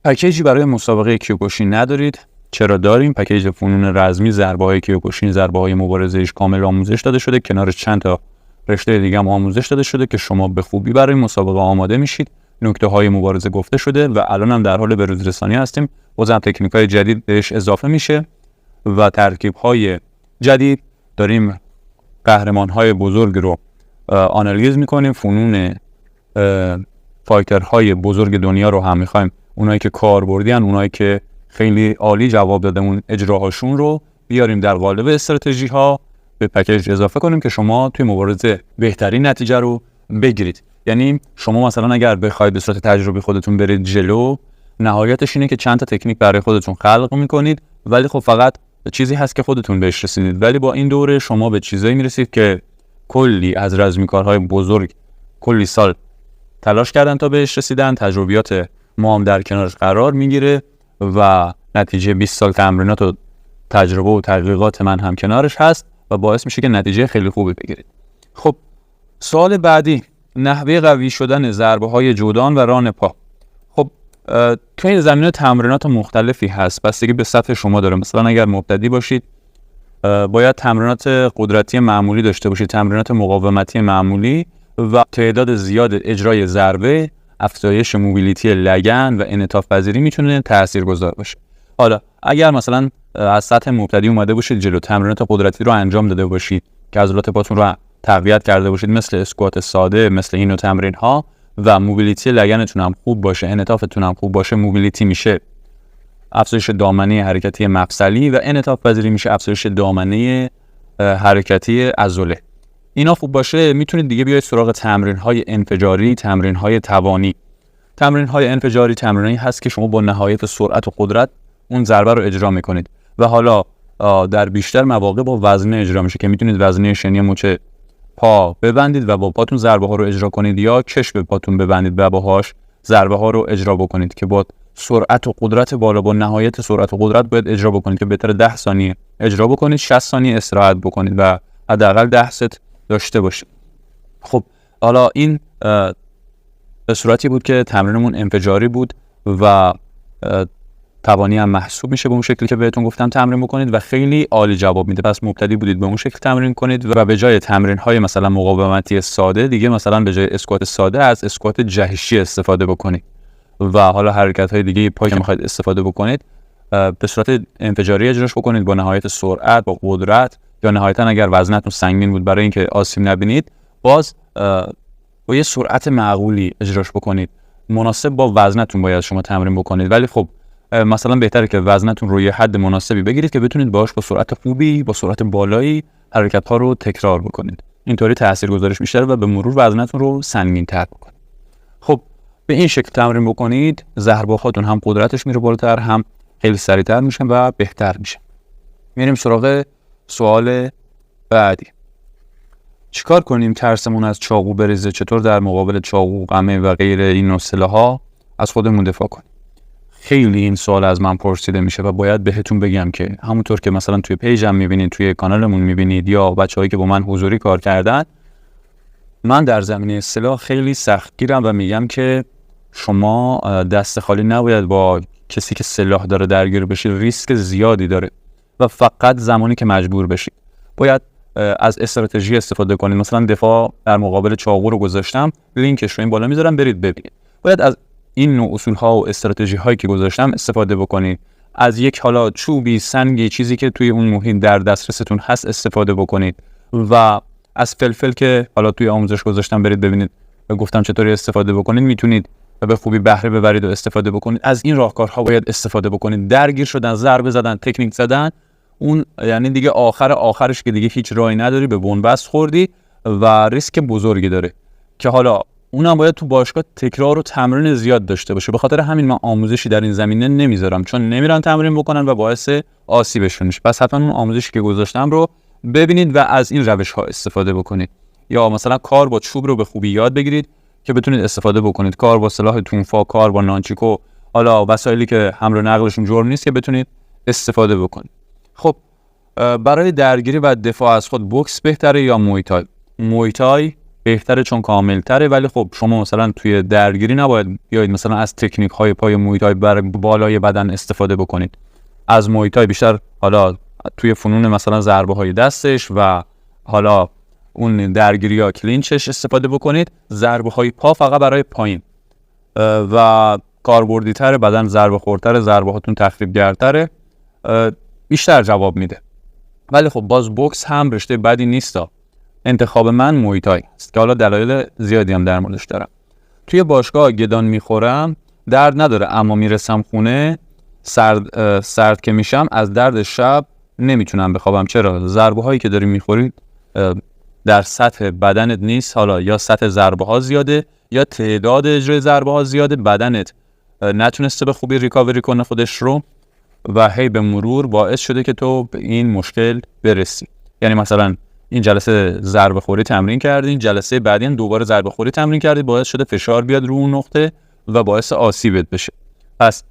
پکیجی برای مسابقه کیوکوشین ندارید؟ چرا داریم. پکیج فنون رزمی، ضربه‌های کیوکوشین، ضربه‌های مبارزه‌ایش کامل آموزش داده شده، کنارش چند تا رشته دیگه هم آموزش داده شده که شما به خوبی برای مسابقه آماده میشید. نکته‌های مبارزه گفته شده و الان هم در حال بروز رسانی هستیم. بازم تکنیک‌های جدید بهش اضافه میشه و ترکیب‌های جدید داریم. قهرمان‌های بزرگ رو آنالیز می‌کنیم، فنون فایترهای بزرگ دنیا رو هم می‌خوایم، اونایی که کاربردیان، اونایی که خیلی عالی جواب داده اون اجراهاشون رو بیاریم در قالب استراتژی‌ها به پکیج اضافه کنیم که شما توی مبارزه بهترین نتیجه رو بگیرید. یعنی شما مثلا اگر بخواید به صورت تجربی خودتون برید جلو، نهایتش اینه که چند تا تکنیک برای خودتون خلق میکنید، ولی خب فقط چیزی هست که خودتون بهش رسیدید. ولی با این دوره شما به چیزایی میرسید که کلی از رزمیکارهای بزرگ کلی سال تلاش کردن تا بهش رسیدن. تجربیات ما هم در کنارش قرار میگیره و نتیجه 20 سال تمرینات و تجربه و تحقیقات من هم کنارش هست و باعث میشه که نتیجه خیلی خوبی بگیرید. خب سوال بعدی، نحوه قوی شدن ضربه‌های جودان و ران پا. خب تو این زمینه تمرینات مختلفی هست، بستگی به سطح شما داره. مثلا اگر مبتدی باشید باید تمرینات قدرتی معمولی داشته باشید، تمرینات مقاومتی معمولی و تعداد زیاد اجرای ضربه، افزایش موبیلیتی لگن و انعطاف پذیری میتونه تاثیرگذار باشه. حالا اگر مثلا از سطح مبتدی اومده باشید جلو، تمرینات قدرتی رو انجام داده باشید که عضلات پاتون رو تقویت کرده باشید، مثل اسکوات ساده، مثل این نوع تمرین ها، و موبیلیتی لگنتون هم خوب باشه، انعطافتون هم خوب باشه، موبیلیتی میشه افزایش دامنه حرکتی مفصلی و انعطاف پذیری میشه افزایش دامنه حرکتی عضله. اینا خوب باشه، میتونید دیگه بیاید سراغ تمرین‌های انفجاری، تمرین‌های توانی. تمرین‌های انفجاری تمرینایی هست که شما با نهایت سرعت و قدرت اون ضربه رو اجرا میکنید و حالا در بیشتر مواقع با وزنه اجرا میشه که میتونید وزنه شنی مچ پا ببندید و با پاتون ضربه ها رو اجرا کنید، یا کش به پاتون ببندید و باهاش ضربه ها رو اجرا بکنید که با سرعت و قدرت بالا، با نهایت سرعت و قدرت باید اجرا بکنید که بهتره 10 ثانیه اجرا بکنید، 60 ثانیه استراحت بکنید و حداقل 10 ست داشته باشید. خب حالا این به صورتی بود که تمرینمون انفجاری بود و توانی هم محسوب میشه به اون شکلی که بهتون گفتم تمرین بکنید و خیلی عالی جواب میده. پس مبتدی بودید به اون شکل تمرین کنید و به جای تمرین های مثلا مقاومتی ساده دیگه مثلا به جای اسکوات ساده از اسکوات جهشی استفاده بکنید و حالا حرکت های دیگه پای که میخواید استفاده بکنید به صورت انفجاری اجراش بکنید با نهایت سرعت، با قدرت، یا نهایتا اگر وزنتون سنگین بود برای اینکه آسیب نبینید باز با یه سرعت معقولی اجراش بکنید. مناسب با وزنتون باید شما تمرین بکنید، ولی خب مثلا بهتره که وزنتون رو یه حد مناسبی بگیرید که بتونید باهاش با سرعت خوبی، با سرعت بالایی حرکت ها رو تکرار بکنید. اینطوری تاثیرگذاریش بیشتره و به مرور وزنتون رو سنگین تر بکنید. خب به این شکل تمرین بکنید، ضربه هاتون هم قدرتش میره بالاتر، هم خیلی سریعتر میشن و بهتر میشه. میریم سراغ سوال بعدی. چیکار کنیم ترسمون از چاقو بریزه؟ چطور در مقابل چاقو، قمه و غیر این نوع سلاح‌ها از خودمون دفاع کنیم؟ خیلی این سوال از من پرسیده میشه و باید بهتون بگم که همونطور که مثلا توی پیجم میبینید، توی کانالمون میبینید، یا بچه‌هایی که با من حضوری کار کردن، من در زمینه سلاح خیلی سختگیرم و میگم که شما دست خالی نباید با کسی که سلاح داره درگیر بشید، ریسک زیادی داره و فقط زمانی که مجبور بشید باید از استراتژی استفاده کنید. مثلا دفاع در مقابل چاقو رو گذاشتم، لینکش رو این بالا میذارم، برید ببینید. باید از این نوع اصول ها و استراتژی هایی که گذاشتم استفاده بکنید. از یک حالا چوبی، سنگی، چیزی که توی اون محیط در دسترستون هست استفاده بکنید و از فلفل که حالا توی آموزش گذاشتم برید ببینید و گفتم چطوری استفاده بکنید، میتونید به خوبی بهره ببرید و استفاده بکنید. از این راهکارها باید استفاده بکنید. درگیر شدن، ضربه زدن، تکنیک زدن، اون یعنی دیگه آخرش که دیگه هیچ راهی نداری، به بنبست خوردی و ریسک بزرگی داره که حالا اونم باید تو باشگاه تکرار و تمرین زیاد داشته باشه. به خاطر همین من آموزشی در این زمینه نمیذارم، چون نمیرن تمرین بکنن و باعث آسیبشون میشه. پس حتما اون آموزشی که گذاشتم رو ببینید و از این روش ها استفاده بکنید. یا مثلا کار با چوب رو به خوبی یاد بگیرید که بتونید استفاده بکنید. کار با سلاح تونفا، کار با نانچیکو، حالا وسایلی که حمل و نقلشون جرم نیست که بتونید استفاده بکنید. خب برای درگیری و دفاع از خود بوکس بهتره یا مویتای؟ مویتای بهتره چون کاملتره، ولی خب شما مثلا توی درگیری نباید بیاید مثلا از تکنیک های پای مویتای بر بالای بدن استفاده بکنید. از مویتای بیشتر حالا توی فنون مثلا ضربه های دستش و حالا اون درگیری یا کلینچش استفاده بکنید. ضربه های پا فقط برای پایین و کاربردی تر، بدن ضربه خورتر، ضربه هاتون تخریبگرتره، بیشتر جواب میده. ولی خب باز بوکس هم رشته بدی نیستا. انتخاب من مویتای است که حالا دلایل زیادی هم در موردش دارم. توی باشگاه گدان میخورم، درد نداره، اما میرسم خونه سرد که میشم، از درد شب نمیتونم بخوابم. چرا؟ ضربه هایی که داری میخورید در سطح بدنت نیست، حالا یا سطح ضربه ها زیاده یا تعداد اجرای ضربه ها زیاده، بدنت نتونسته به خوبی ریکاوری کنه خودش رو و هی به مرور باعث شده که تو به این مشکل برسی. یعنی مثلا این جلسه ضربه خوری تمرین کردین، جلسه بعدی هم دوباره ضربه خوری تمرین کردید، باعث شده فشار بیاد رو اون نقطه و باعث آسیبت بشه. پس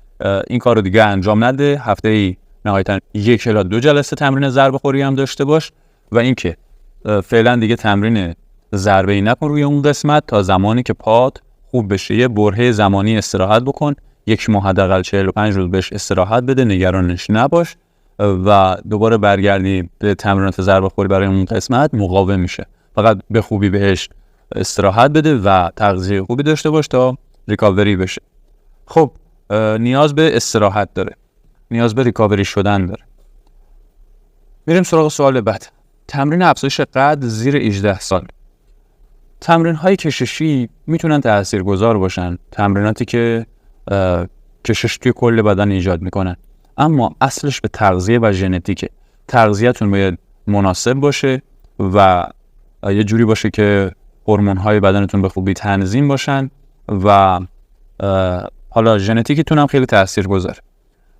این کار رو دیگه انجام نده. هفته ای نهایتاً 1 الی 2 جلسه تمرین ضربه خوری هم داشته باش و اینکه فعلا دیگه تمرین ضربه ای نکن روی اون قسمت تا زمانی که پات خوب بشه. یه برهه زمانی استراحت بکن، 1 ماه حداقل 45 روز بهش استراحت بده، نگرانش نباش و دوباره برگردی به تمرینات ضربه خوری برای اون قسمت مقاوم میشه. فقط به خوبی بهش استراحت بده و تغذیه خوبی داشته باش تا ریکاوری بشه. خب نیاز به استراحت داره، نیاز به ریکاوری شدن داره. میریم سراغ سوال بعد. تمرین افزایش قد زیر 18 سال. تمرین های کششی میتونن تاثیرگذار باشن، تمریناتی که کشش توی کل بدن ایجاد میکنن، اما اصلش به تغذیه و ژنتیکه. تغذیه‌تون باید مناسب باشه و یه جوری باشه که هورمون‌های بدنتون به خوبی تنظیم باشن و حالا ژنتیکتون هم خیلی تاثیرگذاره.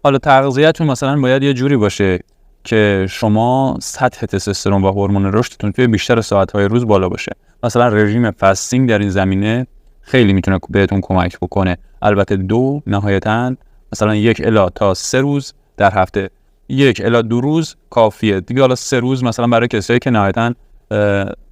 حالا تغذیه‌تون مثلا باید یه جوری باشه که شما سطح تستوسترون و هورمون رشدتون توی بیشتر ساعت‌های روز بالا باشه. مثلا رژیم فاستینگ در این زمینه خیلی میتونه بهتون کمک بکنه. البته نهایتاً مثلا 1 الی تا 3 روز در هفته، 1 الی 2 روز کافیه دیگه. حالا 3 روز مثلا برای کسایی که نهایتاً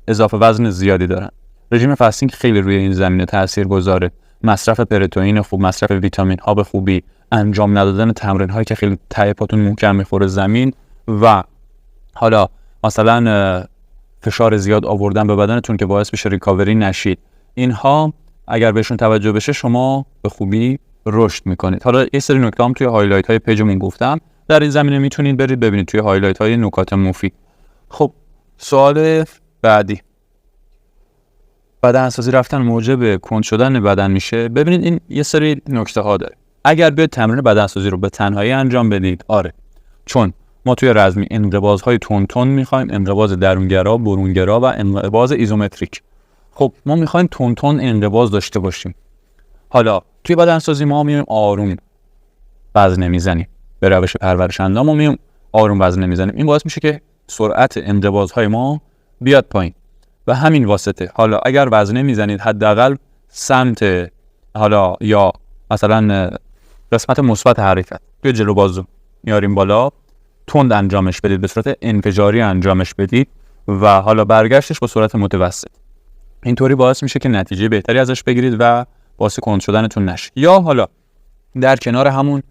اضافه وزن زیادی دارن. رژیم فاستینگ خیلی روی این زمینه تاثیرگذاره. مصرف پروتئین خوب، مصرف ویتامین ها به خوبی، انجام ندادن تمرین هایی که خیلی ته پاتون محکم میخوره زمین و حالا مثلا فشار زیاد آوردن به بدنتون که باعث بشه ریکاوری نشید. اینها اگر بهشون توجه بشه شما به خوبی رشد میکنید. حالا یه سری نکته هم توی هایلایت های پیجمون گفتم، در این زمینه میتونید برید ببینید توی هایلایت های نکات مفید. خب سوال بعدی، بدنسازی رفتن موجب کند شدن بدن میشه؟ ببینید این یه سری نکته ها داره. اگر بیاید تمرین بدنسازی رو به تنهایی انجام بدید، آره، چون ما توی رزمی انقباض‌های تون می‌خوایم، انقباض درونگرا، برونگرا و انقباض ایزومتریک. خب ما می‌خوایم تون انقباض داشته باشیم. حالا توی بدنسازی ما میایم آروم وزن میزنیم، به روش پرورش اندام ما میایم آروم وزن میزنیم. این باعث میشه که سرعت انقباض‌های ما بیاد پایین و همین واسطه حالا اگر وزنه میزنید حداقل سمت حالا یا مثلا قسمت مثبت حرکت توی جلو بازو میاریم بالا، تند انجامش بدید، به صورت انفجاری انجامش بدید و حالا برگشتش با سرعت متوسط. اینطوری باعث میشه که نتیجه بهتری ازش بگیرید و باعث کند شدنتون نشه. یا حالا در کنار همون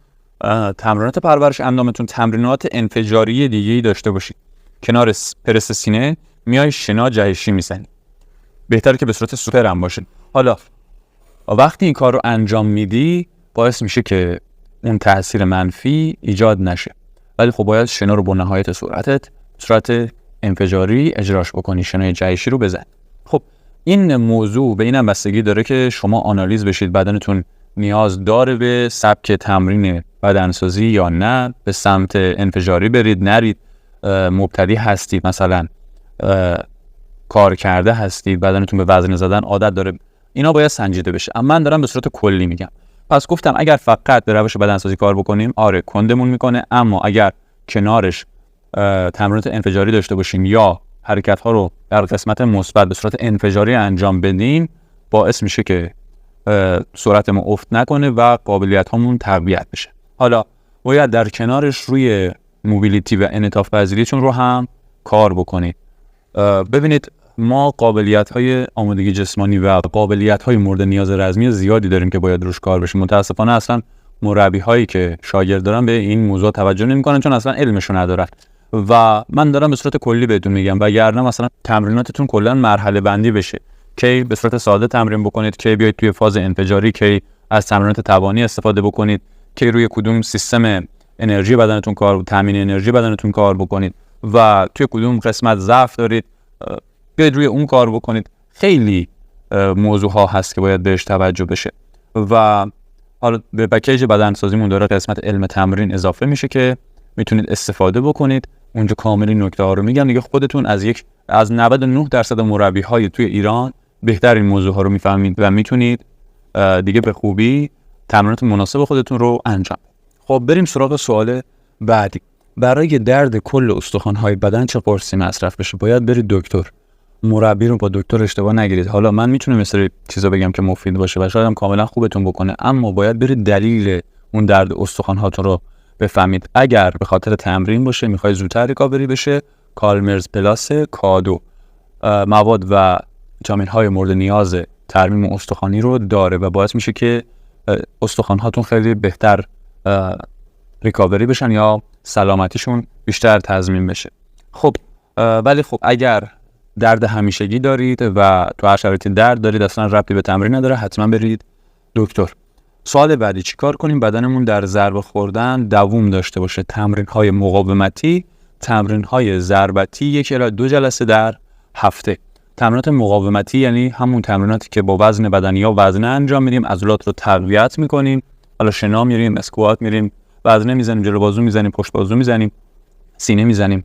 تمرینات پرورش اندامتون تمرینات انفجاری دیگه‌ای داشته باشید. کنار پرس سینه میای شنا جهشی میزنید. بهتره که به صورت سوپر هم باشه. حالا وقتی این کار رو انجام میدی باعث میشه که اون تاثیر منفی ایجاد نشه، ولی خب باید شنا رو با نهایت سرعتت به صورت انفجاری اجراش بکنی، شنای جهشی رو بزن. خب این موضوع به اینم بستگی داره که شما آنالیز بشید بدنتون نیاز داره به سبک تمرین بدنسازی یا نه، به سمت انفجاری برید نرید، مبتدی هستید مثلا کار کرده هستید، بدنتون به وزن زدن عادت داره، اینا باید سنجیده بشه. اما من دارم به صورت کلی میگم. پس گفتم اگر فقط به روش بدنسازی کار بکنیم، آره کندمون میکنه، اما اگر کنارش تمرینات انفجاری داشته باشیم یا حرکت ها رو در قسمت مثبت به صورت انفجاری انجام بدیم، باعث میشه که سرعت ما افت نکنه و قابلیت هامون تقویت بشه. حالا باید در کنارش روی موبیلیتی و انعطاف پذیریتون رو هم کار بکنید. ببینید ما قابلیت‌های آمادگی جسمانی و قابلیت‌های مورد نیاز رزمی زیادی داریم که باید روش کار بشه. متاسفانه اصلا مربی‌هایی که شاگرد دارن به این موضوع توجه نمی‌کنن چون اصلا علمشو ندارن و من دارم به صورت کلی بهتون میگم. وگرنه مثلا تمریناتتون کلا مرحله بندی بشه، کی به صورت ساده تمرین بکنید، کی بیاید توی فاز انفجاری، کی از تمرینات توانی استفاده بکنید، کی روی کدوم سیستم انرژی بدنتون کار، تامین انرژی بدنتون کار بکنید و توی کدوم قسمت ضعف دارید بیاید روی اون کار بکنید. خیلی موضوع ها هست که باید بهش توجه بشه و حالا به پکیج بدنسازیمون داره قسمت علم تمرین اضافه میشه که میتونید استفاده بکنید. اونجا کامل این نکته ها رو میگم دیگه. خودتون از 99% مربی های توی ایران بهتر این موضوع ها رو میفهمید و میتونید دیگه به خوبی تمرینات مناسب خودتون رو انجام. خب بریم سراغ سوال بعدی. برای درد کل استخوان‌های بدن چه قرصی مصرف بشه؟ باید برید دکتر. مربی رو با دکتر اشتباه نگیرید. حالا من میتونم مثلا چیزا بگم که مفید باشه و شاید هم کاملا خوبتون بکنه، اما باید برید دلیل اون درد استخوان‌هاتون رو بفهمید. اگر به خاطر تمرین باشه، میخوای زودتر ریکاوری بشه، کالمرز پلاس کادو مواد و ویتامین‌های مورد نیاز ترمیم استخوانی رو داره و باعث میشه که استخوان‌هاتون خیلی بهتر ریکاوری بشن یا سلامتیشون بیشتر تضمین بشه. خب ولی خب اگر درد همیشگی دارید و تو هر شرایطی درد دارید، اصلا ربطی به تمرین نداره، حتما برید دکتر. سوال بعدی، چیکار کنیم بدنمون در ضربه خوردن دوام داشته باشه؟ تمرین‌های مقاومتی، تمرین‌های ضربتی 1 الی 2 جلسه در هفته. تمرینات مقاومتی یعنی همون تمریناتی که با وزن بدنی یا وزنه انجام میدیم، عضلات رو تقویت می‌کنیم. حالا شنا میریم، اسکوات میریم، وزنه میزنیم، جلو بازو میزنیم، پشت بازو میزنیم، سینه میزنیم،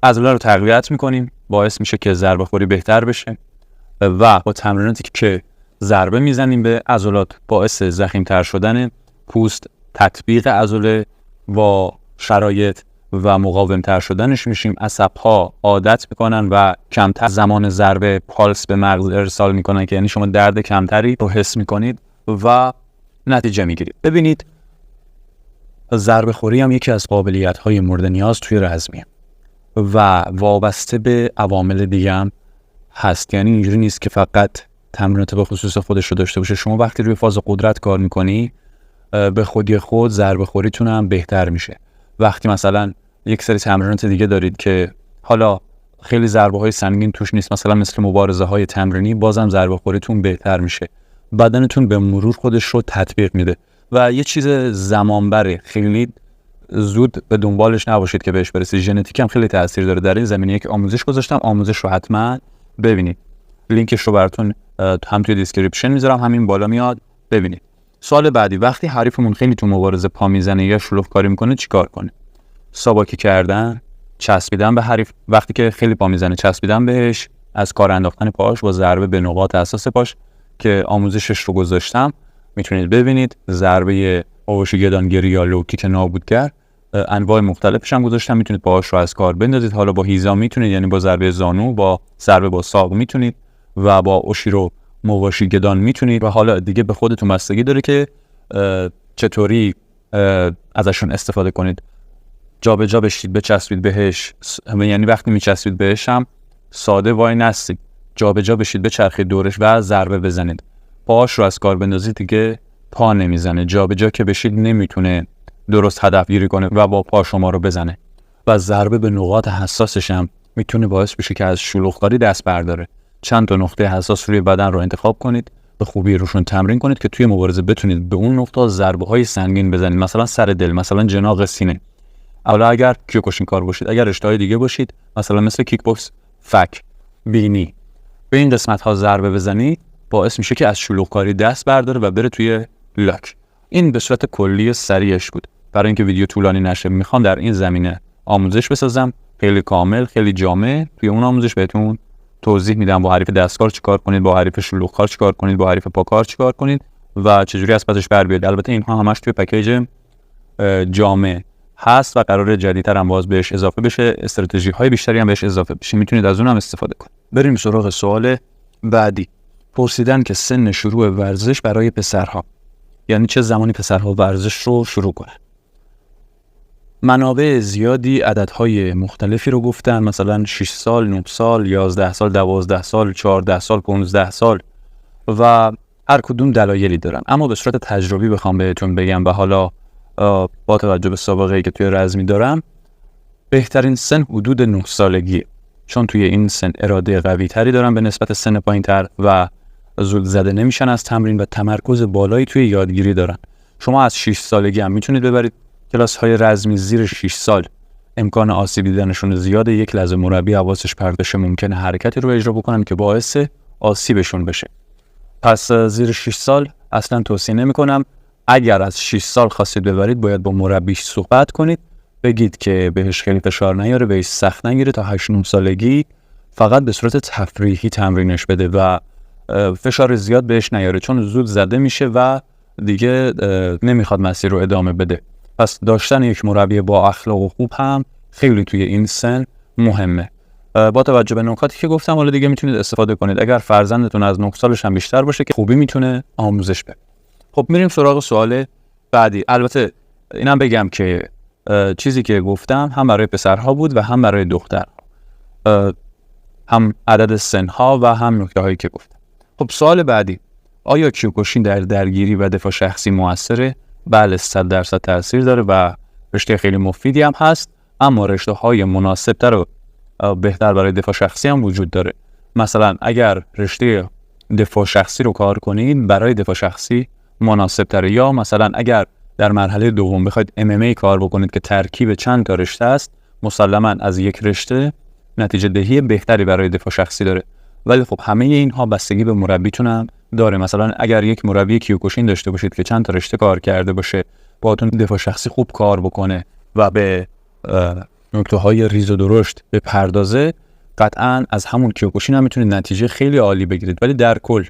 عضلات رو تقویت می‌کنیم، باعث میشه که ضربه خوری بهتر بشه. و با تمریناتی که ضربه میزنیم به عضلات باعث ضخیم‌تر شدن پوست، تطبیق عضله با شرایط و مقاوم‌تر شدنش میشیم. عصب‌ها عادت میکنن و کمتر زمان ضربه پالس به مغز ارسال میکنن که یعنی شما درد کمتری رو حس میکنید و نتیجه میگیرید. ببینید ضربه خوری هم یکی از قابلیت‌های مورد نیاز توی رزمیه و وابسته به عوامل دیگه هم هست. یعنی اینجوری نیست که فقط تمرینات به خصوص خودش رو داشته باشه. شما وقتی روی فاز قدرت کار میکنی به خودی خود ضربه خوریتون هم بهتر میشه. وقتی مثلا یک سری تمرینات دیگه دارید که حالا خیلی ضربه های سنگین توش نیست، مثلا مثل مبارزه های تمرینی، بازم ضربه خوریتون بهتر میشه. بدنتون به مرور خودش رو تطبیق میده و یه چیز زمان بره، خیلی زود به دنبالش نباشید که بهش برسید. ژنتیک هم خیلی تاثیر داره. در این زمینه یک آموزش گذاشتم، آموزش رو حتما ببینید. لینکش رو براتون هم توی دیسکریپشن میذارم، همین بالا میاد، ببینید. سوال بعدی، وقتی حریفمون خیلی تو مبارزه پا میزنه یا شلوغ کاری میکنه چیکار کنه؟ ساباکی کردن، چسبیدن به حریف، وقتی که خیلی پا میزنه چسبیدن بهش، از کار انداختن پاش با ضربه به نقاط حساس پاش که آموزشش رو گذاشتم، میتونید ببینید. ضربه آوش گدانگیری یا لوکیک نابودگر، انواع مختلفش هم گذاشتم، میتونید پاهاش رو از کار بندازید. حالا با هیزا میتونید، یعنی با ضربه زانو، با ضربه با ساق میتونید و با اوشیرو مواشی گدان میتونید. و حالا دیگه به خودتون بستگی داره که چطوری ازشون استفاده کنید. جا به جا بشید، بچسبید بهش، یعنی وقتی میچسبید بهش هم ساده وای نستید، جا به جا بشید، بچرخید دورش و ضربه بزنید. پاهاش رو از کار بندازید دیگه پا نمیزنه. جا به جا که بشید نمیتونه درست هدف گیری کنه و با پا شما رو بزنه. و ضربه به نقاط حساسش هم میتونه باعث بشه که از شلوغکاری دست برداره. چند تا نقطه حساس روی بدن رو انتخاب کنید، به خوبی روشون تمرین کنید که توی مبارزه بتونید به اون نقطه ضربه های سنگین بزنید، مثلا سر دل، مثلا جناق سینه. اولا اگر کیوکوشین کار باشید، اگر رشته‌های دیگه باشید مثلا مثل کیک باکس، فک، بینی، به این قسمت ها ضربه بزنید باعث میشه که از شلوغکاری دست برداره و بره توی لاک. این به صورت کلی سریعش بود. برای اینکه ویدیو طولانی نشه میخوام در این زمینه آموزش بسازم، خیلی کامل، خیلی جامع. توی اون آموزش بهتون توضیح میدم با حریف دستکار چیکار کنید، با حریف شلوغکار چیکار کنید، با حریف پاکار چیکار کنید و چجوری از پسش بر بیاید. البته اینها همش توی پکیج جامع هست و قراره جدیدتر هم باز بهش اضافه بشه، استراتژی های بیشتری هم بهش اضافه بشه، میتونید از اون هم استفاده کنید. بریم سراغ سوال بعدی. پرسیدن که سن شروع ورزش برای پسرها، یعنی چه زمانی پسرها ورزش رو شروع کنن. منابع زیادی عددهای مختلفی رو گفتن، مثلا 6 سال، 9 سال، 11 سال، 12 سال، 14 سال، 15 سال و هر کدوم دلایلی دارن. اما به صورت تجربی بخوام بهتون بگم و حالا با توجه به سابقه‌ای که توی رزمی دارم، بهترین سن حدود 9 سالگیه، چون توی این سن اراده قوی تری دارن به نسبت سن پایین‌تر و زود زده نمیشن از تمرین و تمرکز بالایی توی یادگیری دارن. شما از 6 سالگی هم میتونید ببرید. کلاس‌های رزمی زیر 6 سال امکان آسیب دیدنشون زیاده. یک لحظه مربی حواسش پرت بشه ممکنه حرکتی رو اجرا بکنن که باعث آسیبشون بشه. پس زیر 6 سال اصلا توصیه نمی‌کنم. اگر از 6 سال خواستید ببرید باید با مربیش صحبت کنید، بگید که بهش خیلی فشار نیاره، بهش سخت نگیره، تا 8-9 سالگی فقط به صورت تفریحی تمرینش بده و فشار زیاد بهش نیاره، چون زود زده میشه و دیگه نمیخواد مسیر رو ادامه بده. پس داشتن یک مربی با اخلاق و خوب هم خیلی توی این سن مهمه. با توجه به نکاتی که گفتم حالا دیگه میتونید استفاده کنید. اگر فرزندتون از 9 سالش هم بیشتر باشه که خوبی میتونه آموزش بده. خب میریم سراغ سوال بعدی. البته اینم بگم که چیزی که گفتم هم برای پسرها بود و هم برای دخترها، هم عدد سنها و هم نکته هایی که گفتم. خب سوال بعدی: آیا کیوکوشین در درگیری و دفاع شخصی موثره؟ بله 100% تاثیر داره و رشته خیلی مفیدی هم هست، اما رشته های مناسب تر و بهتر برای دفاع شخصی هم وجود داره. مثلا اگر رشته دفاع شخصی رو کار کنید برای دفاع شخصی مناسب تره، یا مثلا اگر در مرحله دوم بخواید MMA کار بکنید که ترکیب چند تا رشته است، مسلماً از یک رشته نتیجه دهی بهتری برای دفاع شخصی داره. ولی خب همه اینها بستگی به مربیتون هم داره. مثلا اگر یک مربی کیوکوشین داشته باشید که چند تا رشته کار کرده باشه، باهاتون دفاع شخصی خوب کار بکنه و به نکته‌های ریز و درشت بپردازه، قطعاً از همون کیوکوشین هم میتونید نتیجه خیلی عالی بگیرید. ولی در کل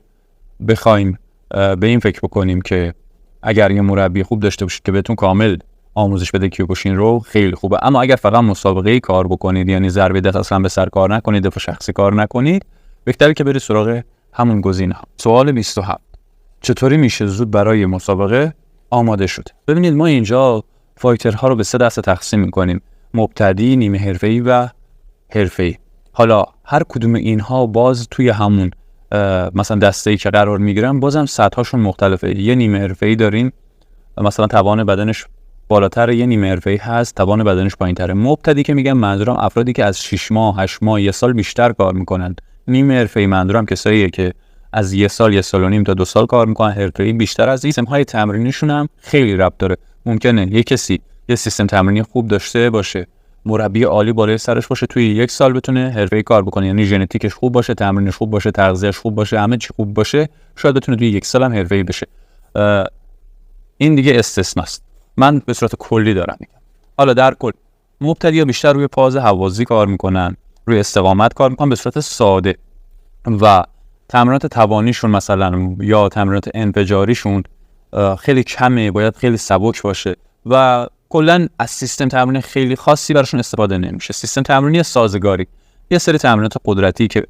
بخوایم به این فکر بکنیم که اگر یه مربی خوب داشته باشید که بهتون کامل آموزش بده کیوکوشین رو، خیلی خوبه. اما اگر فقط مسابقه‌ای کار بکنید، یعنی ضربه دست اصلا به سر کار نکنید، دفاع شخصی کار نکنید، بهتره که برید سراغ همون گزینه‌ها. سوال 27: چطوری میشه زود برای مسابقه آماده شد؟ ببینید ما اینجا فایترها رو به 3 دسته تقسیم می‌کنیم: مبتدی، نیمه حرفه‌ای و حرفه‌ای. حالا هر کدوم اینها باز توی همون مثلا دسته‌ای که قرار میگیرن بازم سطح‌هاشون مختلفه. یه نیمه حرفه‌ای داریم مثلا توان بدنش بالاتر، یه نیمه حرفه‌ای هست توان بدنش پایین‌تره. مبتدی که میگم منظورم افرادی که از 6 ماه، 8 ماه، 1 سال بیشتر کار میکنن. نیمه حرفه‌ای منظورم کساییه که از 1 سال، 1 سال و نیم تا 2 سال کار میکنن. حرفه‌ای بیشتر از این. سیستم‌های تمرینیشون هم خیلی ربط داره. ممکنه یه کسی یه سیستم تمرینی خوب داشته باشه، مربی عالی بالای سرش باشه، توی 1 سال بتونه حرفه‌ای کار بکنه، یعنی ژنتیکش خوب باشه، تمرینش خوب باشه، تغذیه‌اش خوب باشه، همه چی خوب باشه، شاید بتونه توی 1 سال هم حرفه‌ای بشه. این دیگه استثناست. من به صورت کلی دارم میگم. حالا در کل مبتدی‌ها بیشتر روی پاز هوازی کار میکنن، روی استقامت کار میکنن به صورت ساده و تمرینات توانیشون مثلا یا تمرینات انفجاریشون خیلی کمه، باید خیلی سبک باشه و کلا از سیستم تمرینی خیلی خاصی براشون استفاده نمیشه. سیستم تمرینی سازگاری، یه سری تمرینات قدرتی که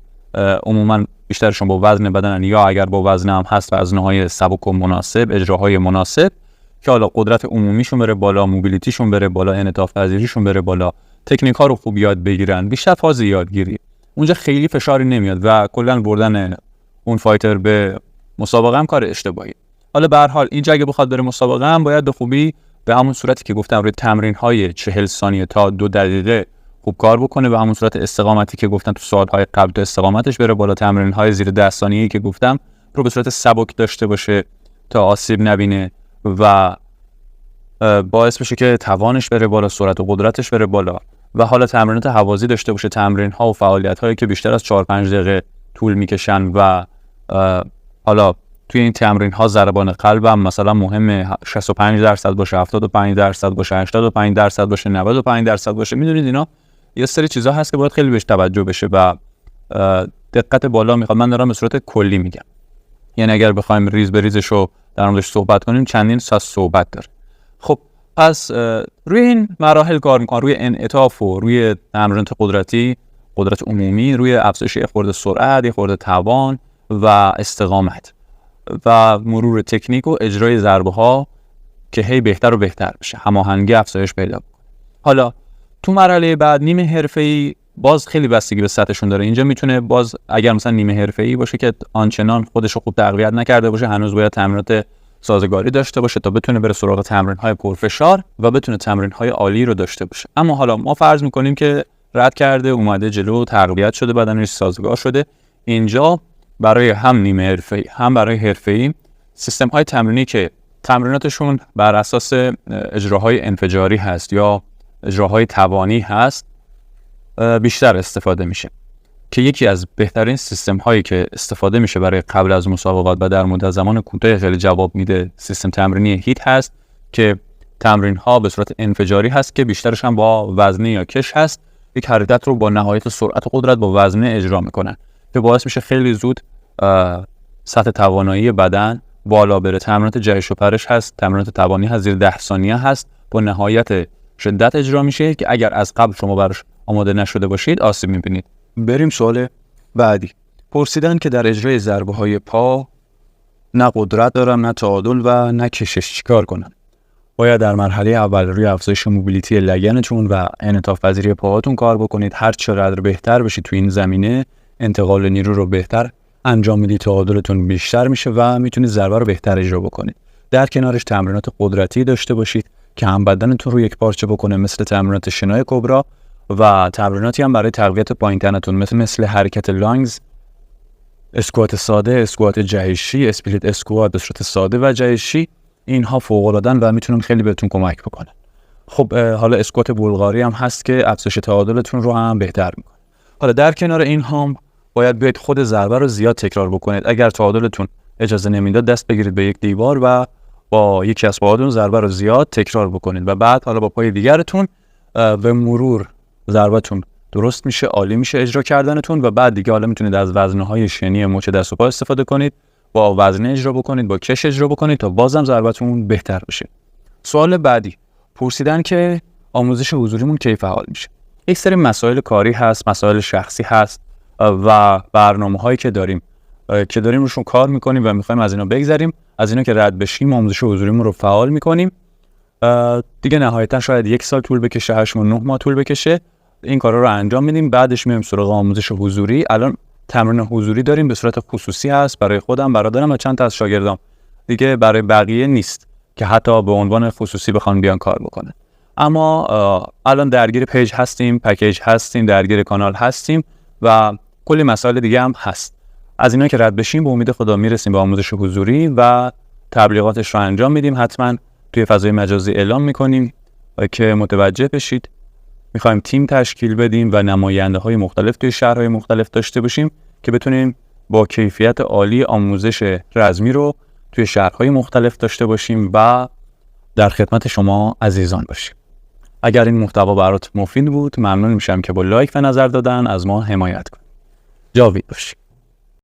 عموما بیشترشون با وزن بدنن یا اگر با وزن هم هست وزنهای سبک و مناسب، اجراهای مناسب که حالا قدرت عمومیشون بره بالا، موبیلیتیشون بره بالا، انعطاف پذیریشون بره بالا، تکنیک ها رو خوب یاد بگیرن، بیشتر فاز یادگیری. اونجا خیلی فشاری نمیاد و کلا بردن اون فایتر به مسابقه هم کار اشتباهی. حالا به هر حال اینجا اگه بخواد بره مسابقه هم باید به خوبی به همون صورتی که گفتم روی تمرین های 40 ثانیه تا 2 دقیقه خوب کار بکنه، به همون صورت استقامتی که گفتم تو سوال‌های قبل تا استقامتش بره بالا، تمرین های زیر 10 ثانیه‌ای که گفتم رو به صورت سبک داشته باشه تا آسیب نبینه و باعث بشه که توانش بره بالا، سرعت و قدرتش بره بالا و حالا تمرینات هوازی داشته باشه، تمرین ها و فعالیت هایی که بیشتر از 4-5 دقیقه طول میکشن و حالا توی این تمرین ها ضربان قلبم مثلا مهمه 65% باشه، 75% باشه، 85% باشه، 95% باشه. میدونید اینا یه سری چیزا هست که باید خیلی بهش توجه بشه و دقت بالا میخواد. من دارم به صورت کلی میگم، یعنی اگر بخوایم ریز به ریزشو در موردش صحبت کنیم چندین ساعت صحبت داره. خب پس روی این مراحل کار میکنن، روی انعطاف و روی تمرینات قدرتی، قدرت عمومی، روی افزایش خورده سرعت، خورده توان و استقامت و مرور تکنیک و اجرای ضربه ها که هی بهتر و بهتر بشه، هماهنگی افزایش پیدا کنه. حالا تو مرحله بعد نیمه حرفه‌ای باز خیلی بستگی به سطحشون داره. اینجا میتونه باز اگر مثلا نیمه حرفه‌ای باشه که آنچنان خودش رو خوب تقویت نکرده باشه، هنوز باید تمرینات سازگاری داشته باشه تا بتونه بره سراغ تمرین‌های پرفشار و بتونه تمرین‌های عالی رو داشته باشه. اما حالا ما فرض می‌کنیم که رد کرده، اومده جلو، تقویت شده، بدنش سازگار شده. اینجا برای هم نیمه حرفه‌ای هم برای حرفه‌ای سیستم‌های تمرینی که تمریناتشون بر اساس اجراهای انفجاری هست یا اجراهای توانی هست بیشتر استفاده میشه، که یکی از بهترین سیستم هایی که استفاده میشه برای قبل از مسابقات و در مدت زمان کوتاه خیلی جواب میده سیستم تمرینی هیت هست که تمرین ها به صورت انفجاری هست که بیشترش هم با وزنه یا کش هست. یک حرکت رو با نهایت سرعت و قدرت با وزنه اجرا میکنن که باعث میشه خیلی زود سطح توانایی بدن بالا بره. تمرینات جهش و پرش هست، تمرینات توانی هست، زیر 10 ثانیه هست، با نهایت شدت اجرا میشه که اگر از قبل شما براش آماده نشده باشید آسیب میبینید. بریم سوال بعدی. پرسیدن که در اجرای ضربه های پا نه قدرت دارم، نه تعادل و نه کشش، چیکار کنم؟ باید در مرحله اول روی افزایش موبیلیتی لگنتون و انعطاف پذیری پاهاتون کار بکنید. هر چقدر بهتر بشید تو این زمینه، انتقال نیرو رو بهتر انجام میدید، تعادلتون بیشتر میشه و میتونید ضربه رو بهتر اجرا بکنید. در کنارش تمرینات قدرتی داشته باشید که هم بدنتون رو یک پارچه بکنه، مثل تمرینات شنای کبرا، و تمریناتی هم برای تقویت پایین تنتون مثل حرکت لانگز، اسکوات ساده، اسکوات جهشی، اسپلیت اسکوات به صورت ساده و جهشی. اینها فوق العاده‌اند و میتونن خیلی بهتون کمک بکنن. خب حالا اسکوات بلغاری هم هست که افزایش تعادلتون رو هم بهتر میکنه. حالا در کنار این هم باید بیاید خود ضربه رو زیاد تکرار بکنید. اگر تعادلتون اجازه نمیداد، دست بگیرید به یک دیوار و با یکی از پاهاتون ضربه رو زیاد تکرار بکنید و بعد حالا با پای دیگرتون به مرور ضربتون درست میشه، عالی میشه اجرا کردنتون و بعد دیگه حالا میتونید از وزنه‌های شنی مچ دست و پا استفاده کنید، با وزنه اجرا بکنید، با کش اجرا بکنید تا بازم ضربتون بهتر بشه. سوال بعدی. پرسیدن که آموزش حضوریمون کی فعال میشه؟ یک سری مسائل کاری هست، مسائل شخصی هست و برنامه‌هایی که داریم روشون کار میکنیم و میخوایم از اینا بگذریم. از اینا که رد بشیم آموزش حضوریمون رو فعال میکنیم. دیگه نهایتا شاید 1 سال طول بکشه، 8 ماه 9 ماه طول بکشه. این کارا رو انجام میدیم، بعدش میایم سراغ آموزش حضوری. الان تمرین حضوری داریم به صورت خصوصی هست برای خودم، برادرم و چند تا از شاگردام. دیگه برای بقیه نیست که حتی به عنوان خصوصی بخوان بیان کار بکنن. اما الان درگیر پیج هستیم، پکیج هستیم، درگیر کانال هستیم و کلی مسائل دیگه هم هست. از اینا که رد بشیم به امید خدا میرسیم به آموزش حضوری و تبلیغاتش رو انجام میدیم. حتما توی فضای مجازی اعلام میکنیم که متوجه بشید. میخوایم تیم تشکیل بدیم و نماینده‌های مختلف توی شهرهای مختلف داشته باشیم که بتونیم با کیفیت عالی آموزش رزمی رو توی شهرهای مختلف داشته باشیم و در خدمت شما عزیزان باشیم. اگر این محتوا برات مفید بود، ممنون میشم که با لایک و نظر دادن از ما حمایت کنید. جاوید باشید.